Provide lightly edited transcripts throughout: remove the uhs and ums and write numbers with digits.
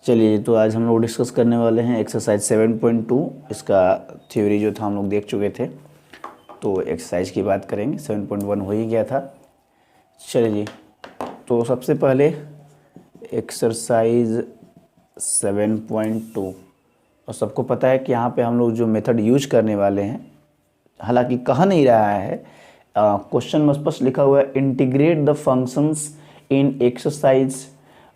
चलिए, तो आज हम लोग डिस्कस करने वाले हैं एक्सरसाइज 7.2। इसका थ्योरी जो था हम लोग देख चुके थे, तो एक्सरसाइज की बात करेंगे। 7.1 हो ही गया था। चलिए, तो सबसे पहले एक्सरसाइज 7.2, और सबको पता है कि यहाँ पे हम लोग जो मेथड यूज करने वाले हैं, हालांकि कहा नहीं रहा है, क्वेश्चन में स्पष्ट लिखा हुआ है integrate the functions in exercise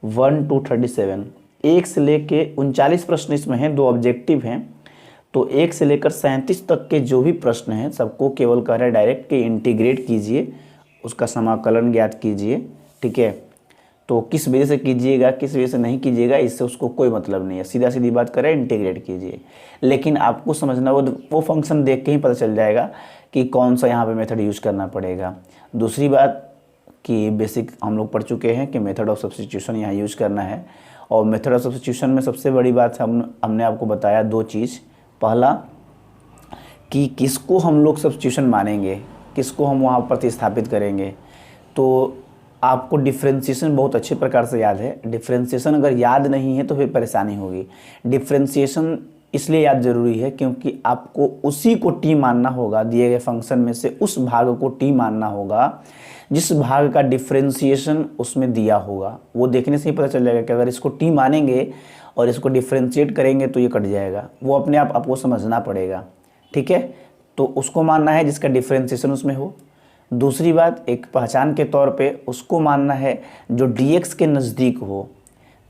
1 to 37। 1 से लेके 39 प्रश्न इसमें हैं, 2 ऑब्जेक्टिव हैं। तो 1 से लेकर 37 तक के जो भी प्रश्न हैं सबको केवल कह रहा है डायरेक्ट कि इंटीग्रेट कीजिए, उसका समाकलन ज्ञात कीजिए। ठीक है, तो किस वजह से कीजिएगा, किस वजह से नहीं कीजिएगा, इससे उसको कोई मतलब नहीं है। सीधा सीधी बात करें, इंटीग्रेट कीजिए। लेकिन आपको समझना वो फंक्शन देख के ही पता चल जाएगा कि कौन सा यहाँ पे मेथड यूज करना पड़ेगा। दूसरी बात कि बेसिक हम लोग पढ़ चुके हैं कि मेथड ऑफ सब्स्टिट्यूशन यहाँ यूज करना है। और मेथड ऑफ सब्स्टिट्यूशन में सबसे बड़ी बात हमने आपको बताया 2 चीज़। पहला कि किसको हम लोग सब्स्टिट्यूशन मानेंगे, किसको हम वहाँ प्रतिस्थापित करेंगे। तो आपको डिफ्रेंशिएशन बहुत अच्छे प्रकार से याद है। डिफ्रेंशिएशन अगर याद नहीं है तो फिर परेशानी होगी। डिफ्रेंशिएशन इसलिए याद जरूरी है क्योंकि आपको उसी को टी मानना होगा, दिए गए फंक्शन में से उस भाग को टी मानना होगा जिस भाग का डिफ्रेंशिएशन उसमें दिया होगा। वो देखने से ही पता चल जाएगा कि अगर इसको टी मानेंगे और इसको डिफ्रेंशिएट करेंगे तो ये कट जाएगा। वो अपने आप आपको समझना पड़ेगा। ठीक है, तो उसको मानना है जिसका डिफ्रेंशिएशन उसमें हो। दूसरी बात, एक पहचान के तौर पे उसको मानना है जो dx के नज़दीक हो।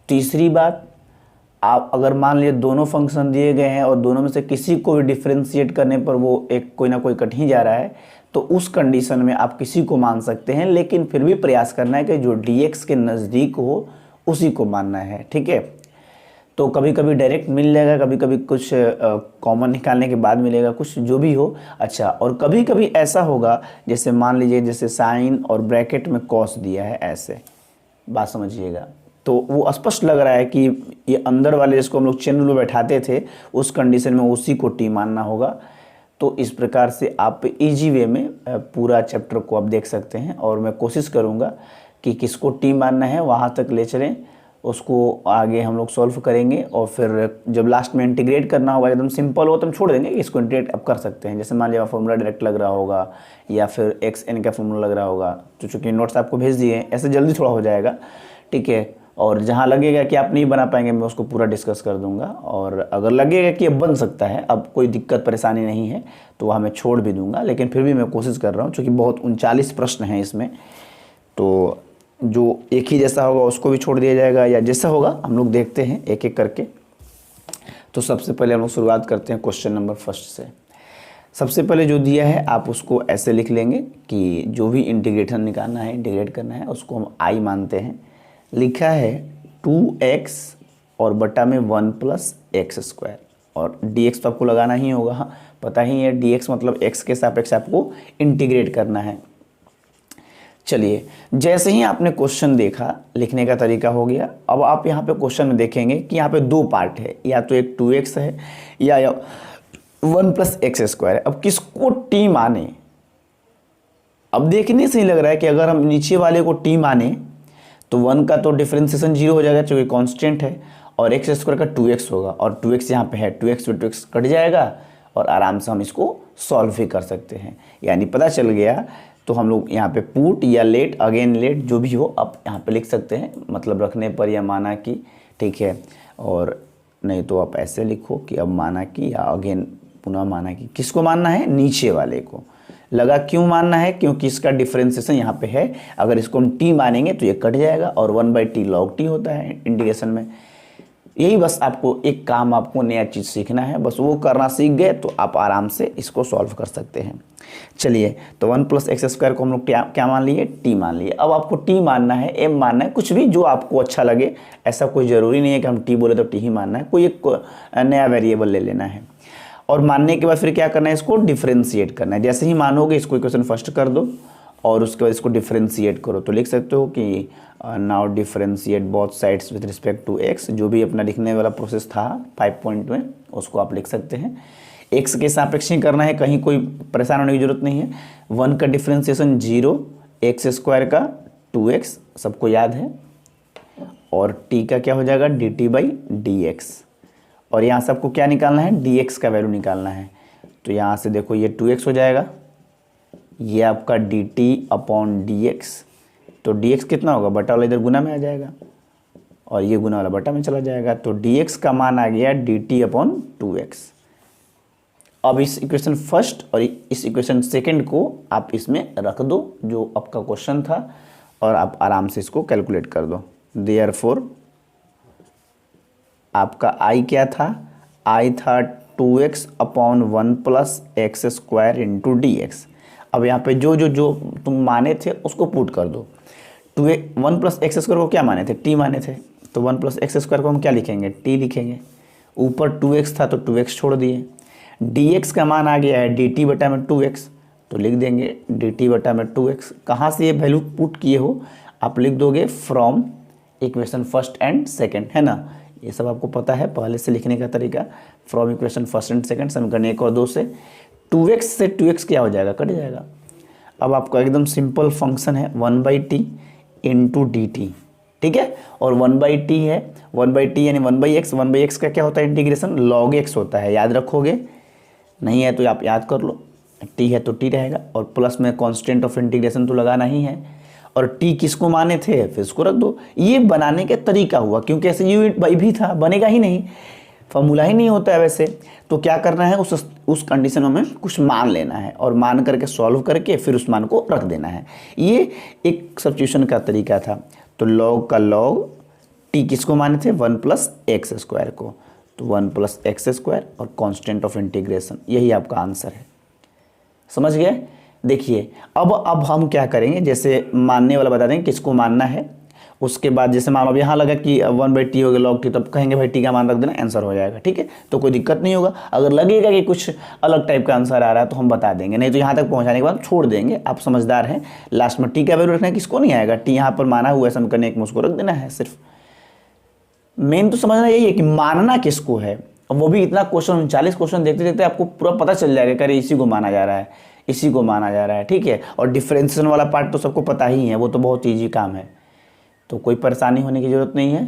तीसरी बात, आप अगर मान लीजिए दोनों फंक्शन दिए गए हैं और दोनों में से किसी को भी डिफ्रेंशिएट करने पर वो एक कोई ना कोई कट ही जा रहा है, तो उस कंडीशन में आप किसी को मान सकते हैं, लेकिन फिर भी प्रयास करना है कि जो dx के नज़दीक हो उसी को मानना है। ठीक है, तो कभी कभी डायरेक्ट मिल जाएगा, कभी कभी कुछ कॉमन निकालने के बाद मिलेगा, कुछ जो भी हो। अच्छा, और कभी कभी ऐसा होगा जैसे मान लीजिए जैसे साइन और ब्रैकेट में कॉस दिया है, ऐसे बात समझिएगा, तो वो स्पष्ट लग रहा है कि ये अंदर वाले जिसको हम लोग चेन रूल में बैठाते थे उस कंडीशन में उसी को टी मानना होगा। तो इस प्रकार से आप इजी वे में पूरा चैप्टर को आप देख सकते हैं, और मैं कोशिश करूँगा कि किसको टी मानना है वहाँ तक ले चलें, उसको आगे हम लोग सॉल्व करेंगे। और फिर जब लास्ट में इंटीग्रेट करना होगा, एकदम सिंपल हो तो हम छोड़ देंगे, इसको इंटीग्रेट आप कर सकते हैं। जैसे मान लिया फॉर्मूला डायरेक्ट लग रहा होगा या फिर xn का फॉर्मूला लग रहा होगा, तो चूँकि नोट्स आपको भेज दिए हैं, ऐसे जल्दी थोड़ा हो जाएगा। ठीक है, और जहाँ लगेगा कि आप नहीं बना पाएंगे मैं उसको पूरा डिस्कस कर दूंगा, और अगर लगेगा कि अब बन सकता है, अब कोई दिक्कत परेशानी नहीं है, तो वहाँ मैं छोड़ भी दूंगा। लेकिन फिर भी मैं कोशिश कर रहा हूँ, क्योंकि बहुत 39 प्रश्न हैं इसमें, तो जो एक ही जैसा होगा उसको भी छोड़ दिया जाएगा, या जैसा होगा हम लोग देखते हैं एक एक करके। तो सबसे पहले हम लोग शुरुआत करते हैं क्वेश्चन नंबर फर्स्ट से। सबसे पहले जो दिया है आप उसको ऐसे लिख लेंगे कि जो भी इंटीग्रेशन निकालना है, इंटीग्रेट करना है, उसको हम आई मानते हैं। लिखा है 2x और बटा में 1 + x², और dx तो आपको लगाना ही होगा, हाँ पता ही है, dx मतलब x के सापेक्ष आपको इंटीग्रेट करना है। चलिए, जैसे ही आपने क्वेश्चन देखा, लिखने का तरीका हो गया। अब आप यहाँ पे क्वेश्चन में देखेंगे कि यहाँ पे 2 पार्ट है, या तो एक 2x है या 1 + x² है। अब किसको टी माने, अब देखने से ही लग रहा है कि अगर हम नीचे वाले को टी माने तो 1 का तो डिफरेंशिएशन 0 हो जाएगा क्योंकि कांस्टेंट है, और x² का 2x होगा, और 2x यहाँ पे है, 2x में 2x कट जाएगा और आराम से हम इसको सॉल्व भी कर सकते हैं। यानी पता चल गया, तो हम लोग यहाँ पे पुट या लेट, अगेन लेट, जो भी हो आप यहाँ पे लिख सकते हैं, मतलब रखने पर या माना कि। ठीक है, और नहीं तो आप ऐसे लिखो कि अब माना कि या अगेन पुनः माना कि। किसको मानना है, नीचे वाले को। लगा क्यों मानना है, क्योंकि इसका डिफरेंशिएशन यहाँ पे है, अगर इसको हम टी मानेंगे तो ये कट जाएगा, और 1/t log t होता है इंटीग्रेशन में। यही बस आपको एक काम, आपको नया चीज़ सीखना है, बस वो करना सीख गए तो आप आराम से इसको सॉल्व कर सकते हैं। चलिए, तो 1 + x² को हम लोग क्या मान लिए, टी मान लिए। अब आपको टी मानना है, एम मानना है, कुछ भी जो आपको अच्छा लगे। ऐसा कोई ज़रूरी नहीं है कि हम टी बोले तो टी ही मानना है, कोई एक नया वेरिएबल ले लेना है। और मानने के बाद फिर क्या करना है, इसको डिफ्रेंशिएट करना है। जैसे ही मानोगे इसको इक्वेशन फर्स्ट कर दो और उसके बाद इसको डिफ्रेंशिएट करो, तो लिख सकते हो कि now differentiate both sides with respect to x। जो भी अपना लिखने वाला प्रोसेस था 5 पॉइंट में, उसको आप लिख सकते हैं। x के सापेक्ष ही करना है, कहीं कोई परेशान होने की जरूरत नहीं है। 1 का डिफ्रेंशिएशन 0, x² का 2x, सबको याद है। और टी का क्या हो जाएगा D T by D x. और यहाँ से आपको क्या निकालना है, डी एक्स का वैल्यू निकालना है। तो यहाँ से देखो ये 2x हो जाएगा, ये आपका D t upon D x. तो डी एक्स कितना होगा, बटा वाला इधर गुना में आ जाएगा और ये गुना वाला बटा में चला जाएगा। तो डी एक्स का मान आ गया डी टी अपॉन 2x। अब इस इक्वेशन फर्स्ट और इस इक्वेशन सेकंड को आप इसमें रख दो जो आपका क्वेश्चन था, और आप आराम से इसको कैलकुलेट कर दो। देयरफॉर आपका आई क्या था, आई था 2x upon 1 plus x square into D x. अब यहाँ पे जो जो जो तुम माने थे उसको पुट कर दो। 1 प्लस एक्स स्क्वायर को क्या माने थे, टी माने थे, तो 1 प्लस एक्स स्क्वायर को हम क्या लिखेंगे, टी लिखेंगे। ऊपर 2x था तो 2x छोड़ दिए। dx का मान आ गया है dt बटा में 2x, तो लिख देंगे dt बटा में 2x। कहाँ से ये वैल्यू पुट किए हो, आप लिख दोगे from equation first and second, है ना। ये सब आपको पता है पहले से लिखने का तरीका। From equation first and second समीकरण 1 और 2 से 2x से 2x क्या हो जाएगा, कट जाएगा। अब आपका एकदम सिंपल फंक्शन है 1/t इंटू डी टी, ठीक है। और 1/t है, 1/t यानी 1/x। 1/x का क्या होता है इंटीग्रेशन, log x होता है, याद रखोगे। नहीं है तो आप याद कर लो, t है तो t रहेगा, और प्लस में कांस्टेंट ऑफ इंटीग्रेशन तो लगाना ही है। और t किसको माने थे, फिर इसको रख दो। ये बनाने का तरीका हुआ, क्योंकि ऐसे u बाई भी था, बनेगा ही नहीं, फॉर्मूला ही नहीं होता है वैसे। तो क्या करना है, उस कंडीशन में हमें कुछ मान लेना है और मान करके सॉल्व करके फिर उस मान को रख देना है। ये एक सब्स्टिट्यूशन का तरीका था। तो लॉग का लॉग t किसको माने थे, 1 प्लस एक्स स्क्वायर को, तो 1 प्लस एक्स स्क्वायर और कांस्टेंट ऑफ इंटीग्रेशन, यही आपका आंसर है। समझ गए। देखिए अब हम क्या करेंगे, जैसे मानने वाला बता देंगे किसको मानना है। उसके बाद जैसे मान लो अब यहाँ लगा कि 1/t हो गया log t, तब कहेंगे भाई t का मान रख देना, आंसर हो जाएगा, ठीक है। तो कोई दिक्कत नहीं होगा। अगर लगेगा कि कुछ अलग टाइप का आंसर आ रहा है तो हम बता देंगे, नहीं तो यहाँ तक पहुँचाने के बाद छोड़ देंगे। आप समझदार हैं, लास्ट में t का वैल्यू रखना है, किसको नहीं आएगा, t यहाँ पर माना हुआ है समीकरण 1 में, उसको रख देना है। सिर्फ मेन तो समझना यही है कि मानना किसको है। वो भी इतना क्वेश्चन 39 क्वेश्चन देखते देखते आपको पूरा पता चल जाएगा कि अरे इसी को माना जा रहा है, इसी को माना जा रहा है, ठीक है। और डिफरेंशिएशन वाला पार्ट तो सबको पता ही है, वो तो बहुत ईजी काम है, तो कोई परेशानी होने की ज़रूरत नहीं है।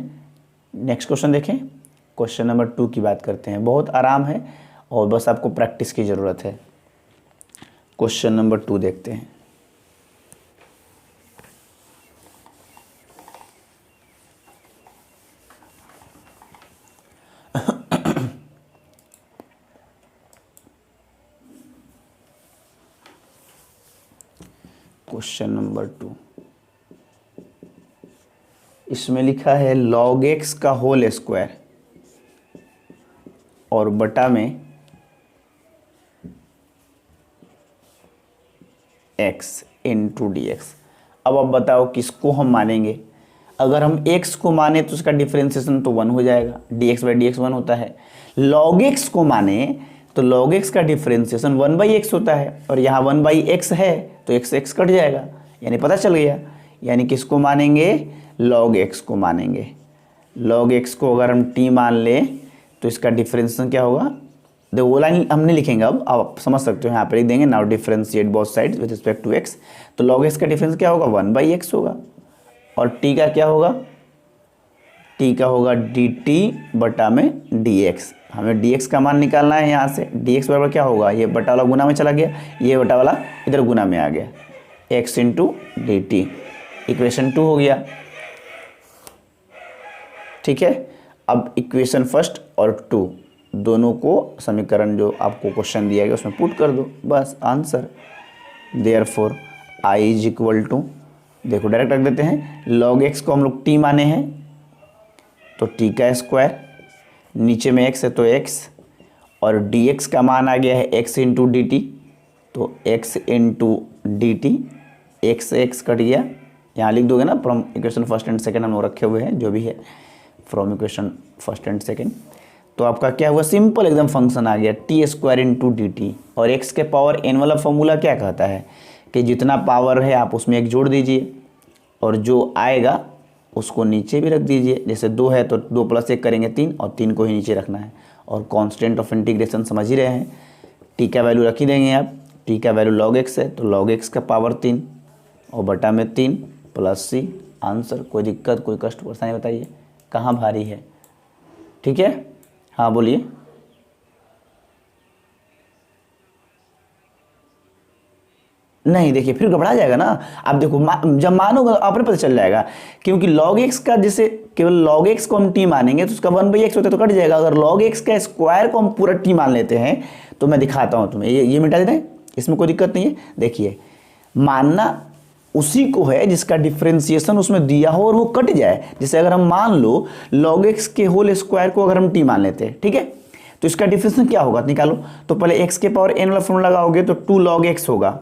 नेक्स्ट क्वेश्चन देखें, क्वेश्चन नंबर 2 की बात करते हैं। बहुत आराम है और बस आपको प्रैक्टिस की ज़रूरत है। क्वेश्चन नंबर 2 देखते हैं। क्वेश्चन नंबर 2, इसमें लिखा है log x का होल स्क्वायर और बटा में x इंटू डी एक्स। अब बताओ किसको हम मानेंगे। अगर हम x को माने तो उसका डिफरेंशिएशन तो 1 हो जाएगा, dx बाई dx 1 होता है। log x को माने तो log x का डिफरेंशिएशन 1/x होता है, और यहाँ 1/x है तो x कट जाएगा, यानी पता चल गया। यानी किसको मानेंगे, log x को मानेंगे। log x को अगर हम t मान लें तो इसका डिफरेंशिएशन क्या होगा, देखो वो लाइन हमने लिखेंगे। अब आप समझ सकते हो, यहाँ पे लिख देंगे now differentiate both sides with respect to x। तो log x का डिफरेंस क्या होगा, 1/x होगा। और t का क्या होगा, t का होगा dt बटा में dx। हमें dx का मान निकालना है। यहाँ से dx बराबर क्या होगा, ये बटा वाला गुना में चला गया, ये बटा वाला इधर गुना में आ गया, x into d T. Equation 2 हो गया, ठीक है। अब इक्वेशन फर्स्ट और 2 दोनों को समीकरण जो आपको क्वेश्चन दिया गया उसमें पुट कर दो, बस answer. Therefore i is equal to, देखो डायरेक्ट रख देते हैं, log x को हम लोग t माने हैं तो t का स्क्वायर, नीचे में x है तो x, और dx का मान आ गया है x इंटू डी टी, तो x into d T, x cut गया। यहाँ लिख दोगे ना from equation first and second, हम लोग रखे हुए हैं जो भी है from equation first and second. तो आपका क्या हुआ, सिंपल एकदम फंक्शन आ गया T square into d t. और x के पावर n वाला फॉर्मूला क्या कहता है कि जितना पावर है आप उसमें 1 जोड़ दीजिए, और जो आएगा उसको नीचे भी रख दीजिए। जैसे 2 है तो 2 + 1 करेंगे 3, और 3 को ही नीचे रखना है। और कांस्टेंट ऑफ इंटीग्रेशन समझ ही रहे हैं, t का वैल्यू रख ही देंगे आप। t का वैल्यू log x है तो log x का पावर 3 और बटा में 3 + c आंसर। कोई दिक्कत, कोई कष्ट, परेशानी बताइए, कहाँ भारी है? ठीक है, हाँ बोलिए। नहीं, देखिए फिर घबरा जाएगा ना। आप देखो जब मानोगे अपने पता चल जाएगा, क्योंकि log x का जैसे केवल log x को हम t मानेंगे तो उसका 1/x होता है तो कट जाएगा। अगर log x का स्क्वायर को हम पूरा t मान लेते हैं तो मैं दिखाता हूं तुम्हें, ये मिटा देते हैं, इसमें कोई दिक्कत नहीं है। देखिए, मानना उसी को है जिसका डिफ्रेंसिएशन उसमें दिया हो और वो कट जाए। जैसे अगर हम मान लो log x के होल स्क्वायर को अगर हम t मान लेते हैं, ठीक है, तो इसका डिफ्रेंसिएशन क्या होगा निकालो। तो पहले x के पावर n वाला फॉर्मूला लगाओगे तो 2 log x होगा,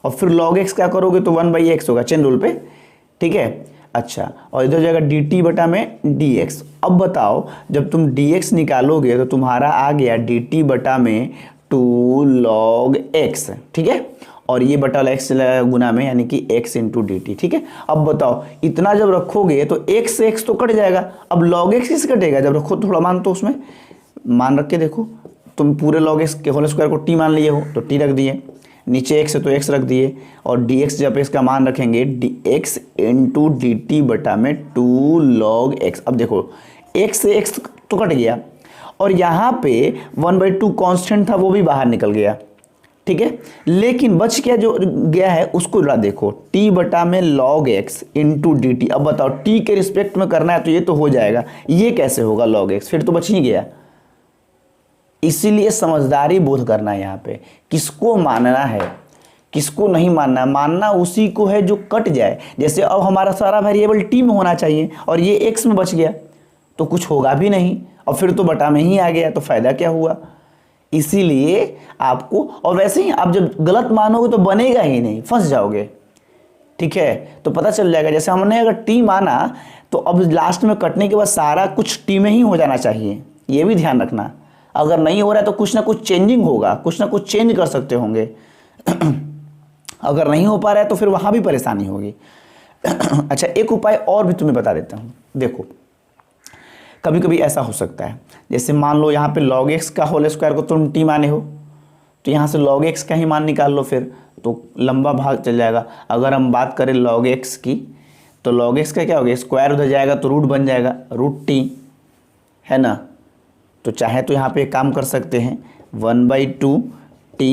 और फिर log x क्या करोगे तो 1/x होगा चेन रूल पे, ठीक है। अच्छा, और इधर हो जाएगा dt बटा में dx। अब बताओ जब तुम dx निकालोगे तो तुम्हारा आ गया dt बटा में 2 log x, ठीक है, और ये बटा x गुना में यानी कि x इंटू dt, ठीक है। अब बताओ इतना जब रखोगे तो x से x तो कट जाएगा, अब log x किससे कटेगा? जब रखो थोड़ा मान, तो उसमें मान रख के देखो, तुम पूरे log x के होल स्क्वायर को t मान लिए हो तो t रख दिए, नीचे x है तो x रख दिए, और dx जब इसका मान रखेंगे dx इंटू डी टी बटा में 2 log x। अब देखो x से x तो कट गया, और यहाँ पे 1/2 कांस्टेंट था वो भी बाहर निकल गया, ठीक है। लेकिन बच क्या जो गया है उसको जरा देखो, t बटा में log x into d T. अब बताओ t के रिस्पेक्ट में करना है तो ये तो हो जाएगा, ये कैसे होगा log x? फिर तो बच ही गया। इसीलिए समझदारी बोध करना है यहाँ पे, किसको मानना है किसको नहीं मानना। मानना उसी को है जो कट जाए। जैसे अब हमारा सारा वेरिएबल टी में होना चाहिए और ये एक्स में बच गया तो कुछ होगा भी नहीं, और फिर तो बटा में ही आ गया तो फायदा क्या हुआ। इसीलिए आपको, और वैसे ही आप जब गलत मानोगे तो बनेगा ही नहीं, फंस जाओगे, ठीक है। तो पता चल जाएगा, जैसे हमने अगर टी माना तो अब लास्ट में कटने के बाद सारा कुछ टी में ही हो जाना चाहिए, ये भी ध्यान रखना। अगर नहीं हो रहा है तो कुछ ना कुछ चेंजिंग होगा, कुछ ना कुछ चेंज कर सकते होंगे। अगर नहीं हो पा रहा है तो फिर वहाँ भी परेशानी होगी। अच्छा, एक उपाय और भी तुम्हें बता देता हूँ। देखो, कभी कभी ऐसा हो सकता है, जैसे मान लो यहाँ पे log x का होल स्क्वायर को तुम t माने हो तो यहाँ से log x का ही मान निकाल लो, फिर तो लंबा भाग चल जाएगा। अगर हम बात करें log x की तो log x का क्या हो गया, स्क्वायर उधर जाएगा तो रूट बन जाएगा, रूट t है ना। तो चाहे तो यहाँ पे एक काम कर सकते हैं, 1/2 t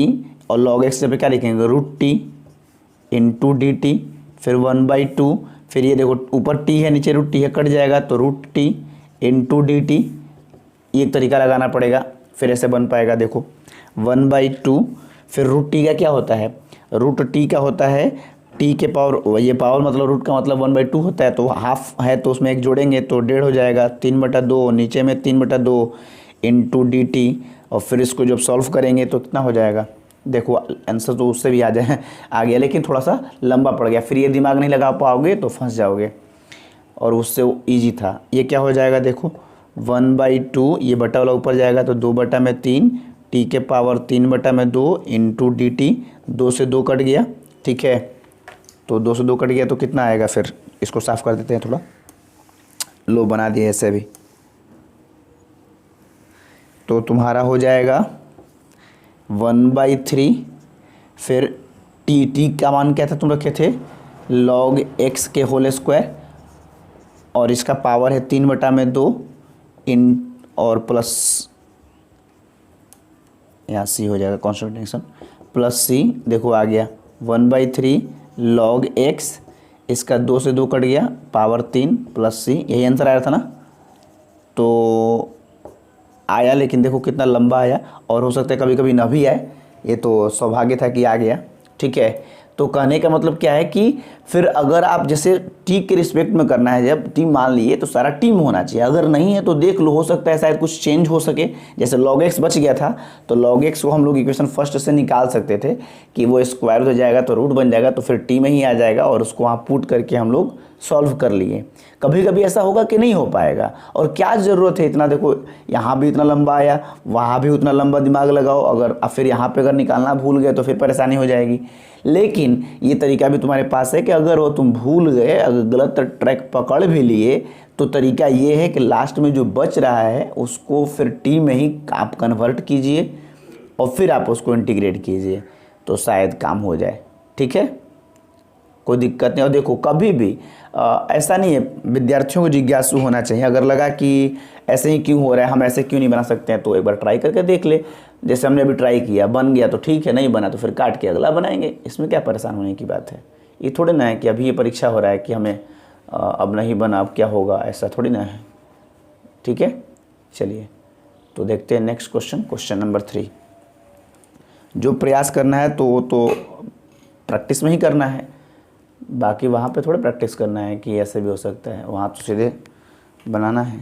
और log x पे क्या लिखेंगे, root t into d t, फिर 1/2, फिर ये देखो ऊपर t है नीचे रूट t है, कट जाएगा तो root t into d t. ये तरीका लगाना पड़ेगा, फिर ऐसे बन पाएगा। देखो 1/2, फिर रूट t का क्या होता है, रूट t का होता है t के पावर, ये पावर मतलब रूट का मतलब 1/2 होता है, तो हाफ है तो उसमें एक जोड़ेंगे तो 1.5 हो जाएगा, 3/2 नीचे में 3/2 इंटू डी टी, और फिर इसको जब सॉल्व करेंगे तो कितना हो जाएगा। देखो आंसर तो उससे भी आ गया, लेकिन थोड़ा सा लंबा पड़ गया, फिर ये दिमाग नहीं लगा पाओगे तो फंस जाओगे, और उससे इजी था। ये क्या हो जाएगा, देखो 1/2, ये बटा वाला ऊपर जाएगा तो 2/3 टी के पावर 3/2 इंटू डी टी, 2 से 2 कट गया, ठीक है। तो 2 से 2 कट गया तो कितना आएगा, फिर इसको साफ कर देते हैं, थोड़ा लो बना दिए ऐसे भी। तो तुम्हारा हो जाएगा 1/3, फिर टी का मान क्या था तुम रखे थे, log x के होल स्क्वायर, और इसका पावर है 3/2 इन, और प्लस यहाँ c हो जाएगा कॉन्स्टेंट प्लस c, देखो आ गया 1/3 log x, इसका 2 से 2 कट गया, पावर 3 प्लस c, यही आंसर आया था ना। तो आया, लेकिन देखो कितना लंबा आया, और हो सकता है कभी कभी ना भी आए, ये तो सौभाग्य था कि आ गया, ठीक है। तो कहने का मतलब क्या है कि फिर अगर आप जैसे टी के रिस्पेक्ट में करना है, जब टी मान लिए तो सारा टी में होना चाहिए, अगर नहीं है तो देख लो, हो सकता है शायद कुछ चेंज हो सके। जैसे log x बच गया था तो log x को हम लोग इक्वेशन फर्स्ट से निकाल सकते थे कि वो स्क्वायर हो जाएगा तो रूट बन जाएगा, तो फिर टी में ही आ जाएगा, और उसको वहाँ पुट करके हम लोग सॉल्व कर लिए। कभी कभी ऐसा होगा कि नहीं हो पाएगा, और क्या ज़रूरत है इतना, देखो यहाँ भी इतना लंबा आया, वहाँ भी उतना लंबा दिमाग लगाओ, अगर फिर यहाँ पे अगर निकालना भूल गए तो फिर परेशानी हो जाएगी। लेकिन ये तरीका भी तुम्हारे पास है कि अगर वो तुम भूल गए, अगर गलत ट्रैक पकड़ भी लिए, तो तरीका ये है कि लास्ट में जो बच रहा है उसको फिर टी में ही आप कन्वर्ट कीजिए और फिर आप उसको इंटीग्रेट कीजिए, तो शायद काम हो जाए, ठीक है। कोई दिक्कत नहीं। और देखो कभी भी ऐसा नहीं है, विद्यार्थियों को जिज्ञासु होना चाहिए। अगर लगा कि ऐसे ही क्यों हो रहा है, हम ऐसे क्यों नहीं बना सकते हैं, तो एक बार ट्राई करके देख ले। जैसे हमने अभी ट्राई किया, बन गया तो ठीक है, नहीं बना तो फिर काट के अगला बनाएंगे। इसमें क्या परेशान होने की बात है। ये थोड़ी ना है कि अभी ये परीक्षा हो रहा है कि हमें अब नहीं बना अब क्या होगा, ऐसा थोड़ी ना है। ठीक है, चलिए तो देखते हैं नेक्स्ट क्वेश्चन, क्वेश्चन नंबर 3। जो प्रयास करना है तो प्रैक्टिस में ही करना है, बाकी वहाँ पे थोड़ा प्रैक्टिस करना है कि ऐसे भी हो सकता है, वहाँ तो सीधे बनाना है।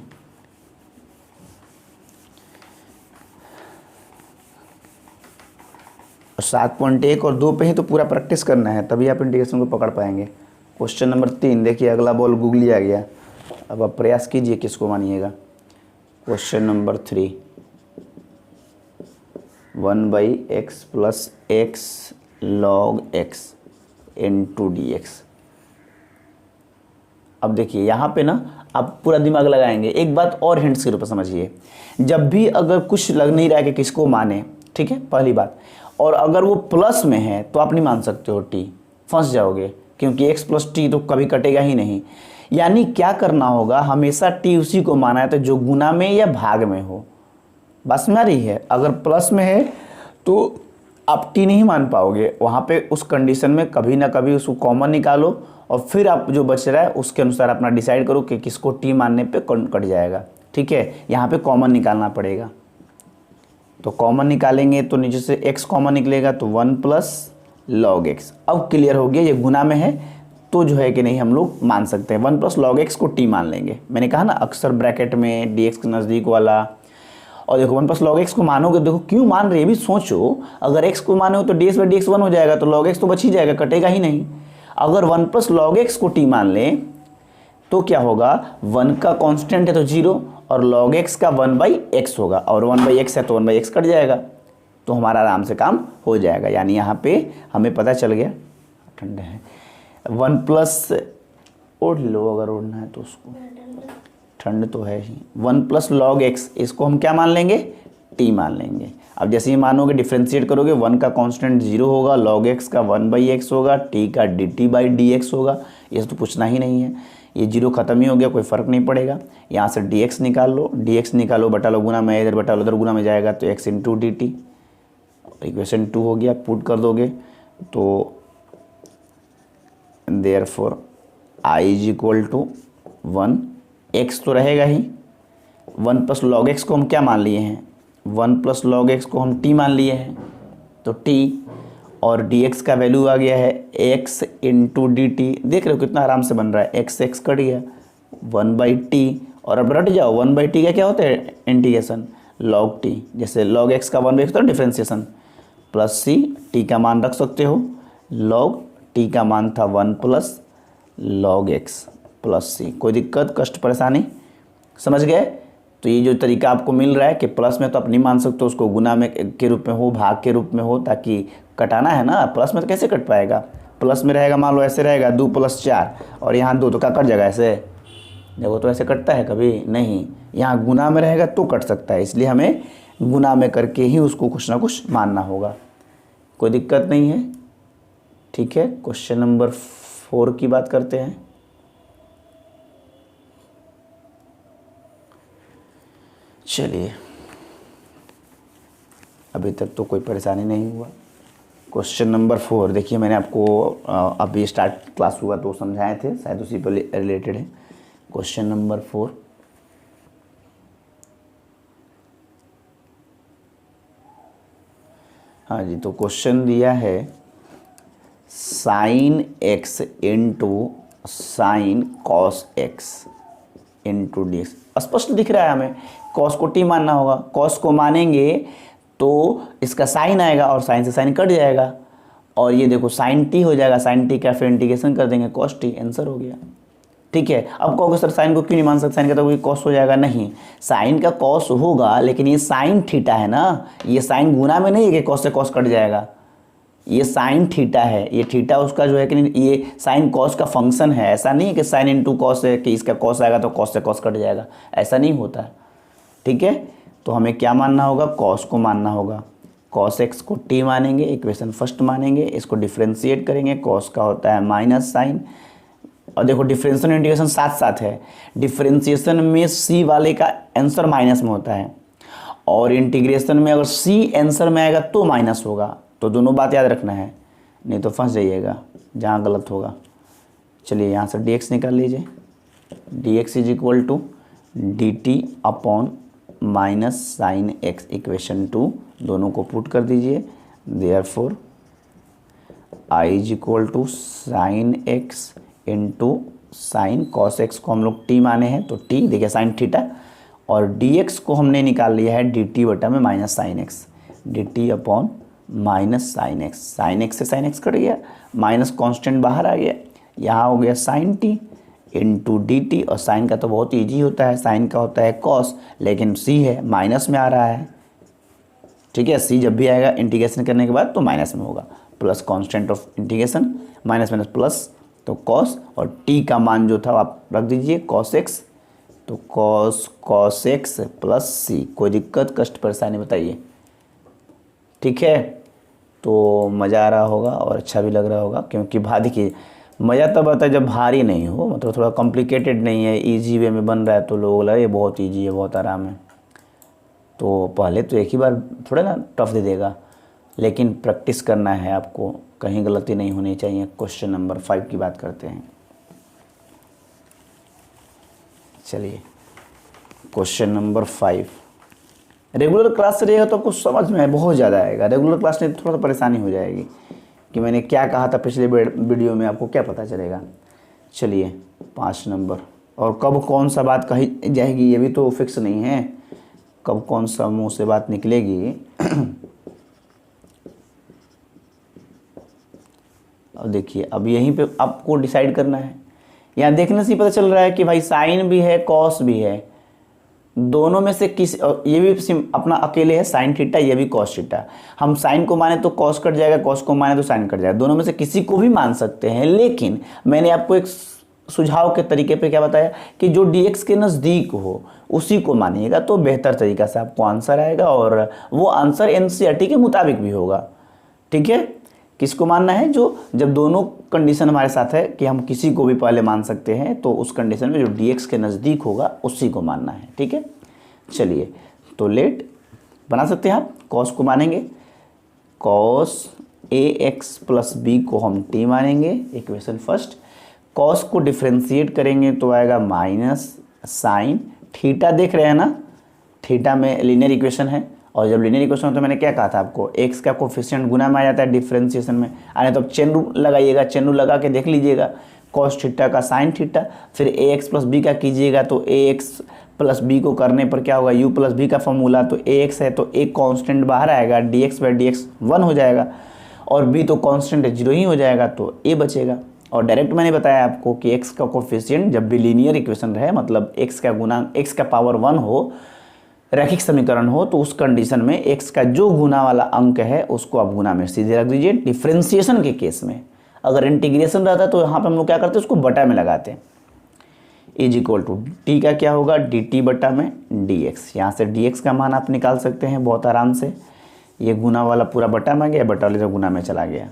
और 7.1 और 2 पे ही तो पूरा प्रैक्टिस करना है, तभी आप इंटीग्रेशन को पकड़ पाएंगे। क्वेश्चन नंबर 3 देखिए, अगला बॉल गूगली आ गया। अब आप प्रयास कीजिए किसको मानिएगा। Question number 3, 1/x + x log x into dx। अब देखिए यहाँ पे ना आप पूरा दिमाग लगाएंगे। एक बात और हिंट्स के रूप में समझिए, जब भी अगर कुछ लग नहीं रहा है कि किसको माने, ठीक है, पहली बात, और अगर वो प्लस में है तो आप नहीं मान सकते हो टी, फंस जाओगे, क्योंकि x + t तो कभी कटेगा ही नहीं। यानी क्या करना होगा, हमेशा टी उसी को माना है तो जो गुना में या भाग में हो। बस में आ रही है, अगर प्लस में है तो आप टी नहीं मान पाओगे, वहाँ पे उस कंडीशन में कभी ना कभी उसको कॉमन निकालो और फिर आप जो बच रहा है उसके अनुसार अपना डिसाइड करो कि किसको टी मानने पे कट जाएगा। ठीक है, यहाँ पे कॉमन निकालना पड़ेगा, तो कॉमन निकालेंगे तो नीचे से x कॉमन निकलेगा, तो 1 + log x। अब क्लियर हो गया, ये गुना में है तो जो है कि नहीं हम लोग मान सकते हैं 1 + log x को t मान लेंगे। मैंने कहा ना अक्सर ब्रैकेट में dx के नज़दीक वाला। और देखो 1 + log x को मानोगे, देखो क्यों मान रहे हैं भी सोचो। अगर x को मानो तो dx/dx 1 हो जाएगा, तो log x तो बच ही जाएगा, कटेगा ही नहीं। अगर 1 + log x को t मान लें तो क्या होगा, 1 का कांस्टेंट है तो 0 और log x का 1/x होगा, और 1/x है तो 1/x कट जाएगा, तो हमारा आराम से काम हो जाएगा। यानी यहाँ पे हमें पता चल गया, ठंडा है, 1+ ओढ़ लो अगर ओढ़ना है तो उसको, ठंड तो है ही। 1 + log x, इसको हम क्या मान लेंगे, t मान लेंगे। अब जैसे ही मानोगे डिफ्रेंशिएट करोगे, 1 का कांस्टेंट 0 होगा, log x का 1/x होगा, t का dt/dx होगा। ये तो पूछना ही नहीं है, ये 0 खत्म ही हो गया, कोई फ़र्क नहीं पड़ेगा। यहाँ से dx निकाल लो, dx निकालो, बटा लो गुना में, इधर बटा लो उधर गुना में जाएगा, तो x × dt, इक्वेशन 2 हो गया। पुट कर दोगे तो देयरफॉर i = 1, x तो रहेगा ही। 1 + log x को हम क्या मान लिए हैं, 1 + log x को हम t मान लिए हैं, तो t, और dx का वैल्यू आ गया है x × dt। देख रहे हो कितना आराम से बन रहा है, x कट गया, 1/t, और अब रट जाओ 1/t का क्या होता है इंटीग्रेशन, log t। जैसे log x का 1/x तो डिफ्रेंसिएशन, प्लस c, t का मान रख सकते हो, log t का मान था 1 + log x प्लस c। कोई दिक्कत कष्ट परेशानी, समझ गए। तो ये जो तरीका आपको मिल रहा है कि प्लस में तो आप नहीं मान सकते, उसको गुना में के रूप में हो, भाग के रूप में हो, ताकि कटाना है ना। प्लस में तो कैसे कट पाएगा, प्लस में रहेगा, मान लो ऐसे रहेगा 2 + 4, और यहाँ 2 तो क्या कट जाएगा ऐसे, देखो तो ऐसे कटता है कभी नहीं, यहाँ गुना में रहेगा तो कट सकता है, इसलिए हमें गुना में करके ही उसको कुछ ना कुछ मानना होगा। कोई दिक्कत नहीं है, ठीक है। क्वेश्चन नंबर 4 की बात करते हैं। चलिए, अभी तक तो कोई परेशानी नहीं हुआ। क्वेश्चन नंबर 4 देखिए, मैंने आपको अभी स्टार्ट क्लास हुआ तो समझाए थे, शायद उसी पर रिलेटेड है। क्वेश्चन नंबर 4, हाँ जी, तो क्वेश्चन दिया है sin x × sin cos x × dx। स्पष्ट दिख रहा है हमें, cos को t मानना होगा, cos को मानेंगे तो इसका साइन आएगा और साइन से साइन कट जाएगा, और ये देखो साइन t हो जाएगा, साइन t का फिर इंटीग्रेशन कर देंगे cos t, आंसर हो गया। ठीक है, अब कहोगे सर साइन को क्यों नहीं मान सकते, साइन का तो कोई कॉस हो जाएगा, नहीं, साइन का कॉस होगा, लेकिन ये साइन थीटा है ना, ये साइन गुना में नहीं है कि कॉस से कॉस कट जाएगा, ये साइन थीटा है, ये थीटा उसका जो है कि नहीं, ये साइन कॉस का फंक्शन है। ऐसा नहीं है कि साइन × कॉस है कि इसका कॉस आएगा तो कॉस से कॉस कट जाएगा, ऐसा नहीं होता। ठीक है, तो हमें क्या मानना होगा, कॉस को मानना होगा। कॉस एक्स को टी मानेंगे, इक्वेशन फर्स्ट मानेंगे, इसको डिफ्रेंशिएट करेंगे, कॉस का होता है माइनस साइन, और देखो डिफरेंशिएशन इंटीग्रेशन साथ साथ है, डिफरेंशिएशन में सी वाले का आंसर माइनस में होता है और इंटीग्रेशन में अगर सी आंसर में आएगा तो माइनस होगा, तो दोनों बात याद रखना है, नहीं तो फंस जाइएगा जहाँ गलत होगा। चलिए यहाँ से dx निकाल लीजिए, dx is equal to d t upon minus sine x, equation 2 दोनों को पुट कर दीजिए, therefore I is equal to sine x into sine cos x को हम लोग टी माने हैं तो टी, देखिए साइन थीटा, और dx को हमने निकाल लिया है dt बटा में minus sine x, dt upon minus sine x, sine x से साइन एक्स कट गया, माइनस कांस्टेंट बाहर आ गया, यहाँ हो गया sine t into d t, और साइन का तो बहुत ईजी होता है, साइन का होता है कॉस, लेकिन सी है माइनस में आ रहा है, ठीक है, सी जब भी आएगा इंटीग्रेशन करने के बाद तो माइनस में होगा, plus constant of integration minus minus plus, तो कॉस, और टी का मान जो था आप रख दीजिए कॉस एक्स, तो कॉस एक्स प्लस सी, कोई दिक्कत कष्ट परेशानी बताइए, ठीक है। तो मज़ा आ रहा होगा और अच्छा भी लग रहा होगा, क्योंकि देखिए मज़ा तब आता है जब भारी नहीं हो, मतलब थोड़ा कॉम्प्लिकेटेड नहीं है, इजी वे में बन रहा है तो लोग लगे ये बहुत इजी है, बहुत आराम है, तो पहले तो एक ही बार थोड़ा ना टफ दे देगा, लेकिन प्रैक्टिस करना है आपको, कहीं गलती नहीं होनी चाहिए। क्वेश्चन नंबर 5 की बात करते हैं। चलिए क्वेश्चन नंबर 5, रेगुलर क्लास से रहेगा तो आपको समझ में बहुत ज़्यादा आएगा, रेगुलर क्लास में थोड़ा सा परेशानी हो जाएगी कि मैंने क्या कहा था पिछले वीडियो में, आपको क्या पता चलेगा। चलिए 5 नंबर, और कब कौन सा बात कही जाएगी ये भी तो फिक्स नहीं है, कब कौन सा मुंह से बात निकलेगी और देखिए अब यहीं पे आपको डिसाइड करना है, यहाँ देखने से ही पता चल रहा है कि भाई साइन भी है कॉस भी है, दोनों में से किस, ये भी अपना अकेले है साइन थीटा, ये भी कॉस थीटा, हम साइन को माने तो कॉस कट जाएगा, कॉस को माने तो साइन कट जाएगा, दोनों में से किसी को भी मान सकते हैं, लेकिन मैंने आपको एक सुझाव के तरीके पे क्या बताया कि जो dx के नज़दीक हो उसी को मानिएगा तो बेहतर तरीका से आपको आंसर आएगा, और वो आंसर एनसीईआरटी के मुताबिक भी होगा, ठीक है। किसको मानना है, जो जब दोनों कंडीशन हमारे साथ है कि हम किसी को भी पहले मान सकते हैं, तो उस कंडीशन में जो dx के नज़दीक होगा उसी को मानना है, ठीक है। चलिए तो लेट बना सकते हैं आप, कॉस को मानेंगे, cos A X plus B को हम टी मानेंगे, इक्वेशन फर्स्ट, कॉस को डिफ्रेंशिएट करेंगे तो आएगा माइनस साइन थीटा, देख रहे हैं ना, थीटा में लीनियर इक्वेशन है, और जब लीनियर इक्वेशन हो तो मैंने क्या कहा था आपको, एक्स का कोफिशिएंट गुना में आ जाता है डिफ्रेंशिएशन में, आने तो अब चेन रूल लगाइएगा, चेन रूल लगा के देख लीजिएगा, कॉस थीटा का साइन थीटा, फिर ए एक्स प्लस बी का कीजिएगा तो ए एक्स प्लस बी को करने पर क्या होगा, यू प्लस बी का फॉर्मूला, तो ए एक्स है तो एक कांस्टेंट बाहर आएगा, D x by D x 1 हो जाएगा, और बी तो कांस्टेंट है 0 ही हो जाएगा, तो ए बचेगा। और डायरेक्ट मैंने बताया आपको कि एक्स का कोफिशिएंट जब भी लीनियर इक्वेशन रहे, मतलब एक्स का गुना एक्स का पावर 1 हो, रैखिक समीकरण हो, तो उस कंडीशन में एक्स का जो गुना वाला अंक है उसको आप गुना में सीधे रख दीजिए। डिफ्रेंशिएशन के केस में अगर इंटीग्रेशन रहता तो यहाँ पे हम लोग क्या करते हैं, उसको बटा में लगाते हैं, इज इक्वल टू टी का क्या होगा, डी टी बटा में डी एक्स, यहाँ से डी एक्स का मान आप निकाल सकते हैं बहुत आराम से, ये गुना वाला पूरा बटा में गया, बटा वाले गुना में चला गया,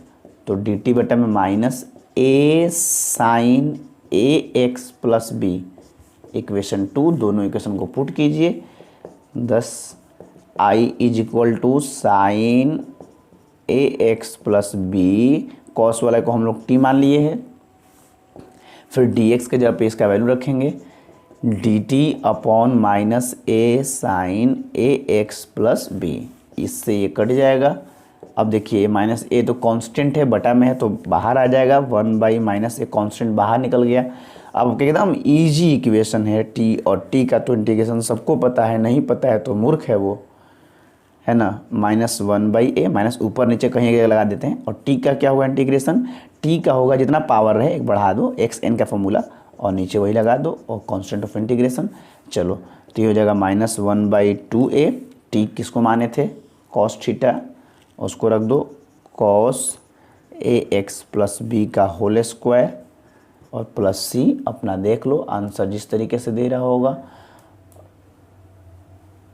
तो डी टी बटा में minus A sine A X plus B, equation 2, दोनों इक्वेशन को पुट कीजिए, 10 I is equal to sine A X plus B, cos वाला को हम लोग टी मान लिए हैं, फिर डी एक्स के जगह पे इसका वैल्यू रखेंगे, D t upon minus A sine A X plus B, इससे ये कट जाएगा। अब देखिए माइनस ए तो कांस्टेंट है, बटा में है तो बाहर आ जाएगा, 1 बाई माइनस ए कांस्टेंट बाहर निकल गया। अब एकदम इजी इक्वेशन है टी, और टी का तो इंटीग्रेशन सबको पता है, नहीं पता है तो मूर्ख है वो, है ना, -1 बाई ए, माइनस ऊपर नीचे कहीं लगा देते हैं, और टी का क्या होगा इंटीग्रेशन, टी का होगा जितना पावर रहे एक बढ़ा दो, एक्स एन का फॉर्मूला, और नीचे वही लगा दो, और कांस्टेंट ऑफ इंटीग्रेशन, चलो तो ये हो जाएगा -1 बाई 2a, टी किसको माने थे, कॉस थीटा, उसको रख दो, cos A X plus B का होल स्क्वायर, और प्लस सी, अपना देख लो आंसर जिस तरीके से दे रहा होगा।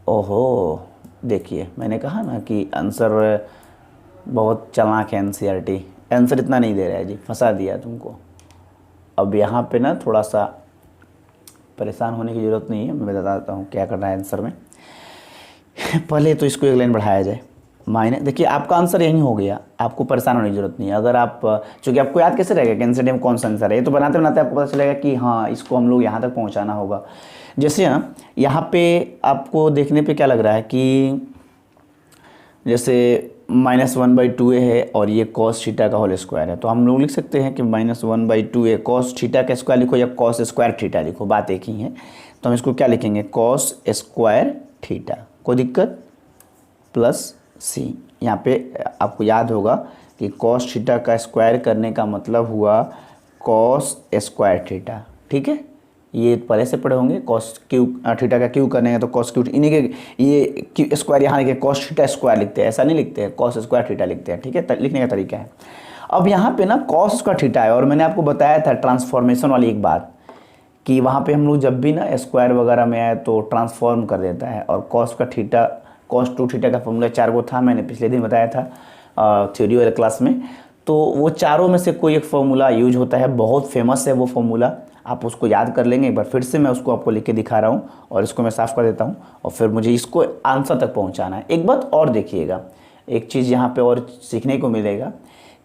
ओहो देखिए मैंने कहा ना कि आंसर बहुत चालाक है एनसीईआरटी, आंसर इतना नहीं दे रहा है जी, फंसा दिया तुमको। अब यहाँ पे ना थोड़ा सा परेशान होने की ज़रूरत नहीं है, मैं बता देता हूँ क्या करना है आंसर में। पहले तो इसको एक लाइन बढ़ाया जाए, माइनस, देखिए आपका आंसर यही हो गया, आपको परेशान होने की जरूरत नहीं है। अगर आप, चूँकि आपको याद कैसे रहेगा कि एनसीईआरटी में कौन सा आंसर है, ये तो बनाते बनाते आपको पता चलेगा कि हाँ इसको हम लोग यहाँ तक पहुँचाना होगा। जैसे ना यहाँ पे आपको देखने पे क्या लग रहा है कि जैसे -1/2a है और ये cos थीटा का होल स्क्वायर है, तो हम लोग लिख सकते हैं कि -1/2a cos थीटा का स्क्वायर लिखो या cos स्क्वायर थीटा लिखो, बात एक ही है। तो हम इसको क्या लिखेंगे, cos स्क्वायर थीटा, कोई दिक्कत, प्लस c। यहाँ पे आपको याद होगा कि cos थीटा का स्क्वायर करने का मतलब हुआ cos स्क्वायर थीटा, ठीक है। ये पहले से पढ़े होंगे, cos क्यू थीटा का क्यू करने तो cos क्यू, इन्हीं के ये क्यू स्क्वायर यहाँ लिखे cos थीटा स्क्वायर लिखते हैं, ऐसा नहीं लिखते हैं, cos स्क्वायर थीटा लिखते हैं, ठीक है। लिखने का तरीका है। अब यहाँ पे ना cos स्क्वायर थीटा है, और मैंने आपको बताया था ट्रांसफॉर्मेशन वाली एक बात कि वहाँ पे हम लोग जब भी ना स्क्वायर वगैरह में आए तो ट्रांसफॉर्म कर देता है। और cos का थीटा, cos 2 थीटा का फॉर्मूला 4 गो था, मैंने पिछले दिन बताया था थ्योरी वाले क्लास में। तो वो चारों में से कोई एक फॉर्मूला यूज होता है, बहुत फेमस है वो फॉर्मूला, आप उसको याद कर लेंगे। एक बार फिर से मैं उसको आपको लिख के दिखा रहा हूँ और इसको मैं साफ़ कर देता हूँ, और फिर मुझे इसको आंसर तक पहुँचाना है। एक बात और देखिएगा, एक चीज़ यहाँ पे और सीखने को मिलेगा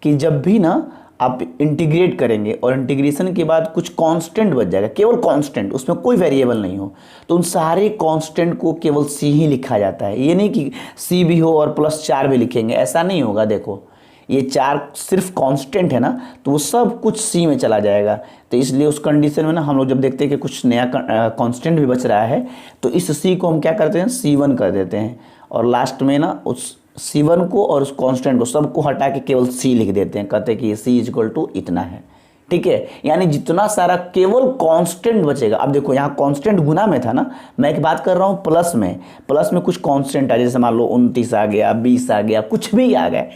कि जब भी ना आप इंटीग्रेट करेंगे और इंटीग्रेशन के बाद कुछ कांस्टेंट बच जाएगा, केवल कांस्टेंट, उसमें कोई वेरिएबल नहीं हो, तो उन सारे कांस्टेंट को केवल सी ही लिखा जाता है। ये नहीं कि सी भी हो और +4 भी लिखेंगे, ऐसा नहीं होगा। देखो ये 4 सिर्फ कांस्टेंट है ना, तो वो सब कुछ सी में चला जाएगा। तो इसलिए उस कंडीशन में ना हम लोग जब देखते हैं कि कुछ नया कांस्टेंट भी बच रहा है, तो इस सी को हम क्या करते हैं, C1 कर देते हैं, और लास्ट में ना उस C1 को और उस कांस्टेंट को सबको हटा के केवल C लिख देते हैं, कहते हैं कि ये C = इतना है, ठीक है। यानी जितना सारा केवल कांस्टेंट बचेगा। अब देखो यहाँ कांस्टेंट गुना में था ना, मैं एक बात कर रहा हूँ प्लस में कुछ कांस्टेंट है, जैसे मान लो 29 आ गया, 20 आ गया, कुछ भी आ गए,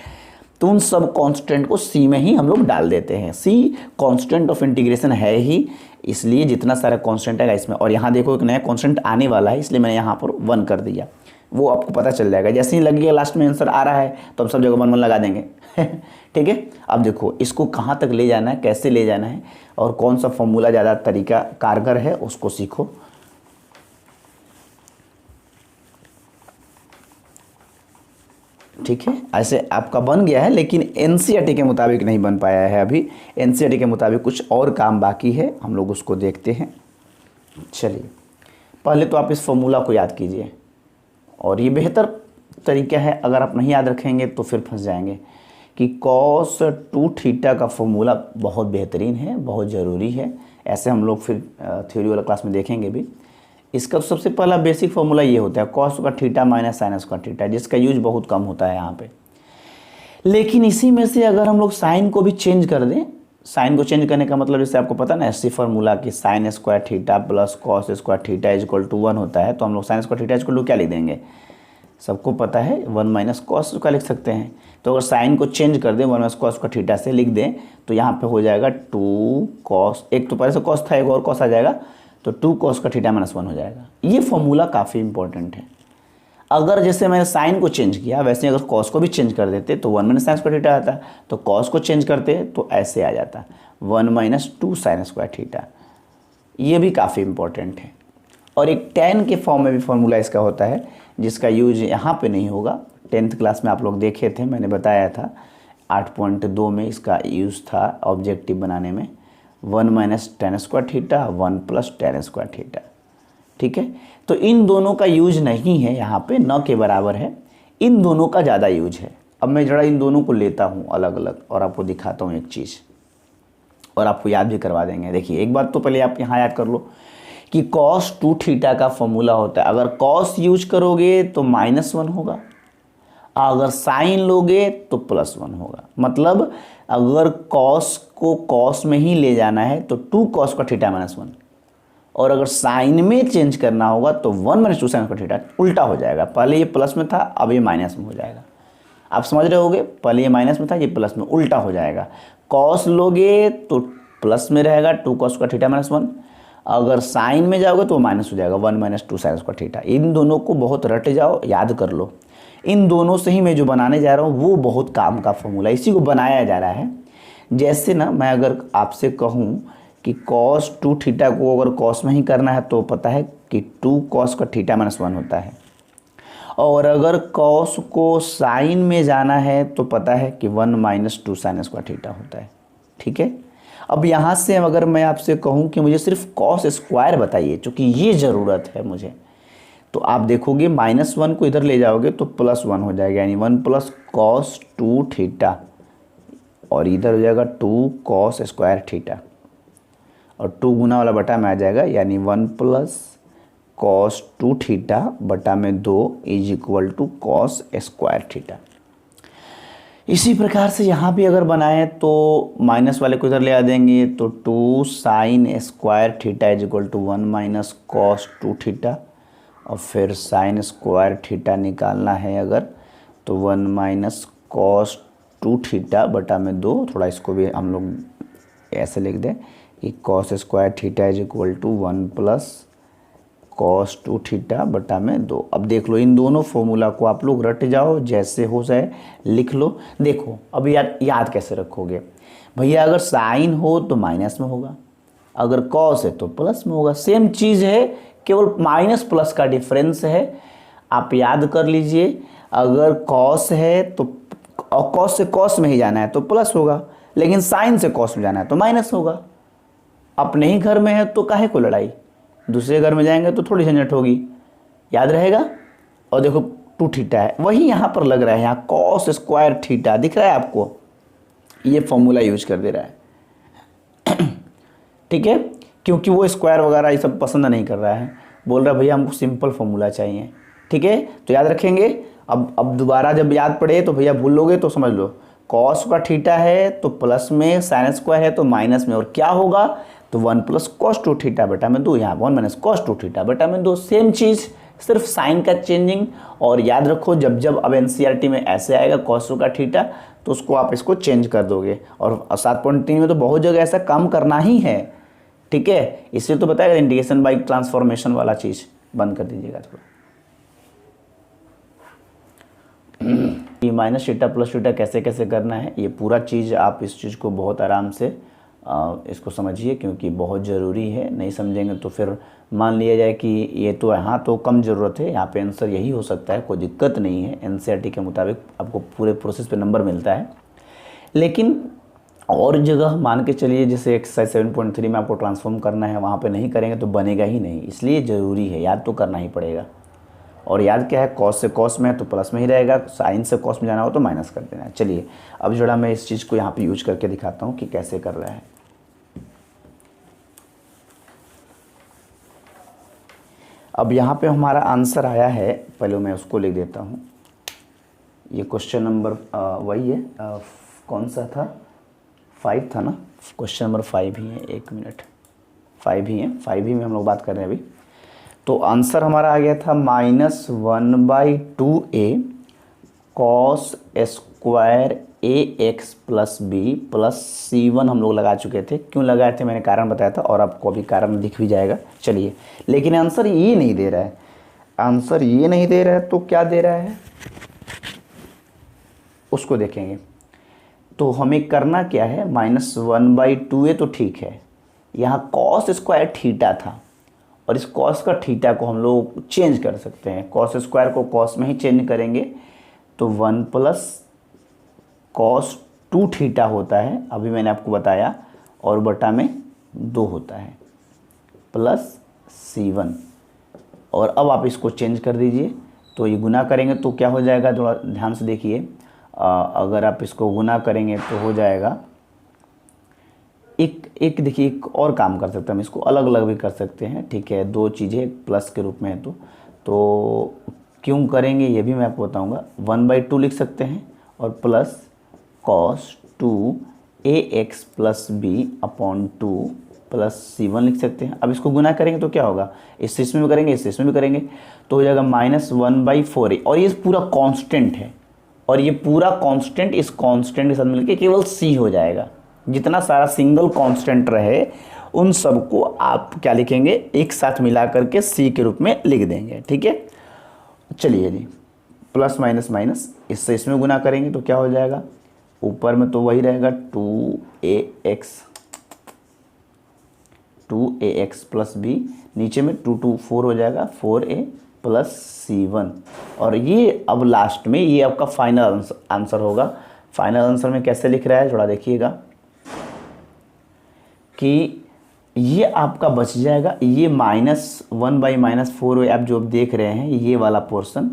तो उन सब कांस्टेंट को सी में ही हम लोग डाल देते हैं। सी कांस्टेंट ऑफ इंटीग्रेशन है ही, इसलिए जितना सारा कांस्टेंट आएगा इसमें। और यहाँ देखो एक नया कांस्टेंट आने वाला है, इसलिए मैंने यहाँ पर 1 कर दिया, वो आपको पता चल जाएगा। जैसे ही लगेगा लास्ट में आंसर आ रहा है तो हम सब जगह 1 1 लगा देंगे। ठीक है। अब देखो इसको कहाँ तक ले जाना है, कैसे ले जाना है, और कौन सा फॉर्मूला ज़्यादा तरीका कारगर है, उसको सीखो। ठीक है, ऐसे आपका बन गया है, लेकिन एनसीईआरटी के मुताबिक नहीं बन पाया है अभी। एनसीईआरटी के मुताबिक कुछ और काम बाकी है, हम लोग उसको देखते हैं। चलिए पहले तो आप इस फॉर्मूला को याद कीजिए, और ये बेहतर तरीका है, अगर आप नहीं याद रखेंगे तो फिर फंस जाएंगे, कि cos 2 थीटा का फॉर्मूला बहुत बेहतरीन है, बहुत ज़रूरी है। ऐसे हम लोग फिर थ्योरी वाला क्लास में देखेंगे भी। इसका सबसे पहला बेसिक फॉर्मूला ये होता है cos का थीटा माइनस साइन का थीटा, जिसका यूज बहुत कम होता है यहाँ पे। लेकिन इसी में से अगर हम लोग साइन को भी चेंज कर दें, साइन को चेंज करने का मतलब जैसे आपको पता ना ऐसी फार्मूला कि sign square theta plus cos square theta = 1 होता है, तो हम लोग साइन स्क्वायर थीटा = क्या लिख देंगे, सबको पता है 1 - cos का लिख सकते हैं। तो अगर साइन को चेंज कर दें 1 - cos का थीटा से लिख दें, तो यहाँ पे हो जाएगा 2 cos, एक तो पहले से cos था, एक और cos आ जाएगा, तो 2 cos का थीटा -1 हो जाएगा। ये फॉर्मूला काफ़ी इंपॉर्टेंट है। अगर जैसे मैंने साइन को चेंज किया, वैसे अगर cos को भी चेंज कर देते तो 1 - sin स्क्वायर थीटा आता, तो cos को चेंज करते तो ऐसे आ जाता 1 - 2 sin स्क्वायर थीटा। ये भी काफ़ी इंपॉर्टेंट है। और एक tan के फॉर्म में भी फॉर्मूला इसका होता है, जिसका यूज यहाँ पे नहीं होगा। 10th क्लास में आप लोग देखे थे, मैंने बताया था 8.2 में इसका यूज़ था ऑब्जेक्टिव बनाने में। 1 - tan square theta 1 + tan square theta. ठीक है, तो इन दोनों का यूज नहीं है यहाँ पे, न के बराबर है, इन दोनों का ज़्यादा यूज है। अब मैं जरा इन दोनों को लेता हूँ अलग अलग और आपको दिखाता हूँ एक चीज़, और आपको याद भी करवा देंगे। देखिए एक बात तो पहले आप यहाँ याद कर लो कि cos 2 थीटा का फॉर्मूला होता है, अगर cos यूज करोगे तो -1 होगा, अगर साइन लोगे तो +1 होगा। मतलब अगर cos को cos में ही ले जाना है तो 2 cos का थीटा -1, और अगर साइन में चेंज करना होगा तो 1 - 2 sin का थीटा, उल्टा हो जाएगा। पहले ये प्लस में था, अब ये माइनस में हो जाएगा। आप समझ रहे होगे, पहले ये माइनस में था, ये प्लस में, उल्टा हो जाएगा। cos लोगे तो प्लस में रहेगा 2 cos का थीटा -1, अगर साइन में जाओगे तो माइनस हो जाएगा 1 माइनस 2 साइन स्क्वायर थीटा। इन दोनों को बहुत रट जाओ, याद कर लो। इन दोनों से ही मैं जो बनाने जा रहा हूँ वो बहुत काम का फॉर्मूला, इसी को बनाया जा रहा है। जैसे ना मैं अगर आपसे कहूँ कि cos 2 थीटा को अगर cos में ही करना है तो पता है कि 2 cos का थीटा माइनस 1 होता है, और अगर cos को साइन में जाना है तो पता है कि 1 माइनस 2 साइन स्क्वायर थीटा होता है। ठीक है, अब यहाँ से अगर मैं आपसे कहूँ कि मुझे सिर्फ cos स्क्वायर बताइए, चूँकि ये ज़रूरत है मुझे, तो आप देखोगे -1 को इधर ले जाओगे तो +1 हो जाएगा, यानी 1 प्लस cos 2 थीटा, और इधर हो जाएगा 2 cos स्क्वायर थीटा, और 2 गुना वाला बटा में आ जाएगा, यानी 1 प्लस cos 2 थीटा बटा में 2 is equal to cos square theta. इसी प्रकार से यहाँ भी अगर बनाएं तो माइनस वाले को इधर ले आ देंगे तो 2 sine square theta is equal to 1 minus cos 2 theta, और फिर साइन स्क्वायर थीटा निकालना है अगर तो 1 माइनस cos 2 थीटा बटा में 2, थोड़ा इसको भी हम लोग ऐसे लिख दें कि cos square theta is equal to 1 plus cos 2 theta बटा में 2। अब देख लो, इन दोनों फॉर्मूला को आप लोग रट जाओ, जैसे हो जाए लिख लो। देखो अब याद कैसे रखोगे भैया, अगर साइन हो तो माइनस में होगा, अगर cos है तो प्लस में होगा, सेम चीज़ है, केवल माइनस प्लस का डिफरेंस है। आप याद कर लीजिए, अगर cos है तो cos से cos में ही जाना है तो प्लस होगा, लेकिन साइन से cos में जाना है तो माइनस होगा। अपने ही घर में है तो काहे को लड़ाई, दूसरे घर में जाएंगे तो थोड़ी झंझट होगी, याद रहेगा। और देखो 2 थीटा है, वही यहाँ पर लग रहा है, यहाँ cos स्क्वायर थीटा दिख रहा है आपको, ये फॉर्मूला यूज कर दे रहा है। ठीक है, क्योंकि वो स्क्वायर वगैरह ये सब पसंद नहीं कर रहा है, बोल रहा है भैया हमको सिंपल फॉर्मूला चाहिए। ठीक है, तो याद रखेंगे। अब दोबारा जब याद पड़े तो भैया भूल लोगे तो समझ लो, cos का थीटा है तो प्लस में, साइन स्क्वायर है तो माइनस में, और क्या होगा तो 1 प्लस cos 2 थीटा बटा में 2, यहाँ 1 माइनस cos 2 थीटा बटा में 2, सेम चीज़, सिर्फ साइन का चेंजिंग। और याद रखो, जब जब अब एनसीईआरटी में ऐसे आएगा cos 2 का थीटा तो उसको आप इसको चेंज कर दोगे, और 7.3 में तो बहुत जगह ऐसा काम करना ही है। ठीक है, इसलिए तो बताएगा इंटीग्रेशन बाई ट्रांसफॉर्मेशन वाला चीज़ बंद कर दीजिएगा थोड़ा। ये माइनस थीटा प्लस थीटा कैसे कैसे करना है, ये पूरा चीज़ आप इस चीज़ को बहुत आराम से इसको समझिए, क्योंकि बहुत ज़रूरी है। नहीं समझेंगे तो फिर मान लिया जाए कि ये तो यहाँ तो कम ज़रूरत है, यहाँ पे आंसर यही हो सकता है, कोई दिक्कत नहीं है। एनसीईआरटी के मुताबिक आपको पूरे प्रोसेस पे नंबर मिलता है। लेकिन और जगह मान के चलिए, जैसे एक्सरसाइज 7.3 में आपको ट्रांसफॉर्म करना है, वहाँ पे नहीं करेंगे तो बनेगा ही नहीं, इसलिए ज़रूरी है, याद तो करना ही पड़ेगा। और याद क्या है, cos से cos में है तो प्लस में ही रहेगा, साइन से cos में जाना हो तो माइनस कर देना है। चलिए अब जरा मैं इस चीज़ को यहाँ पे यूज करके दिखाता हूँ कि कैसे कर रहा है। अब यहाँ पे हमारा आंसर आया है, पहले मैं उसको लिख देता हूँ। ये क्वेश्चन नंबर वही है, कौन सा था, 5 था ना, क्वेश्चन नंबर 5 ही है, 1 मिनट, 5 ही है, 5 ही में हम लोग बात कर रहे हैं अभी। तो आंसर हमारा आ गया था -1/2a cos स्क्वायर ax plus b plus c1 हम लोग लगा चुके थे। क्यों लगाए थे मैंने कारण बताया था, और आपको अभी कारण दिख भी जाएगा। चलिए, लेकिन आंसर ये नहीं दे रहा है, आंसर ये नहीं दे रहा है तो क्या दे रहा है उसको देखेंगे। तो हमें करना क्या है, -1/2a तो ठीक है, यहाँ cos स्क्वायर थीटा था, और इस cos का थीटा को हम लोग चेंज कर सकते हैं, cos स्क्वायर को cos में ही चेंज करेंगे तो 1 प्लस cos 2 थीटा होता है, अभी मैंने आपको बताया, और बटा में 2 होता है प्लस c1। और अब आप इसको चेंज कर दीजिए, तो ये गुना करेंगे तो क्या हो जाएगा, थोड़ा ध्यान से देखिए। अगर आप इसको गुना करेंगे तो हो जाएगा, एक देखिए, एक और काम कर सकते हैं हम, इसको अलग अलग भी कर सकते हैं। ठीक है, 2 चीज़ें प्लस के रूप में है तो क्यों करेंगे ये भी मैं आपको बताऊंगा। 1/2 लिख सकते हैं और plus cos 2 ax plus b upon 2 plus c1 लिख सकते हैं। अब इसको गुना करेंगे तो क्या होगा, इस में भी करेंगे, इस में भी करेंगे, तो हो जाएगा -1/4a, और ये पूरा कांस्टेंट है, और ये पूरा कांस्टेंट इस कांस्टेंट के साथ मिलके केवल c हो जाएगा। जितना सारा सिंगल कांस्टेंट रहे उन सबको आप क्या लिखेंगे, एक साथ मिला करके सी के रूप में लिख देंगे। ठीक है, चलिए जी, प्लस माइनस माइनस इससे इसमें गुना करेंगे तो क्या हो जाएगा, ऊपर में तो वही रहेगा 2ax प्लस बी, नीचे में 2 2 4 हो जाएगा 4a प्लस c1। और ये अब लास्ट में ये आपका फाइनल आंसर होगा। फाइनल आंसर में कैसे लिख रहा है थोड़ा देखिएगा कि ये आपका बच जाएगा, ये -1/-4 आप जो देख रहे हैं ये वाला पोर्शन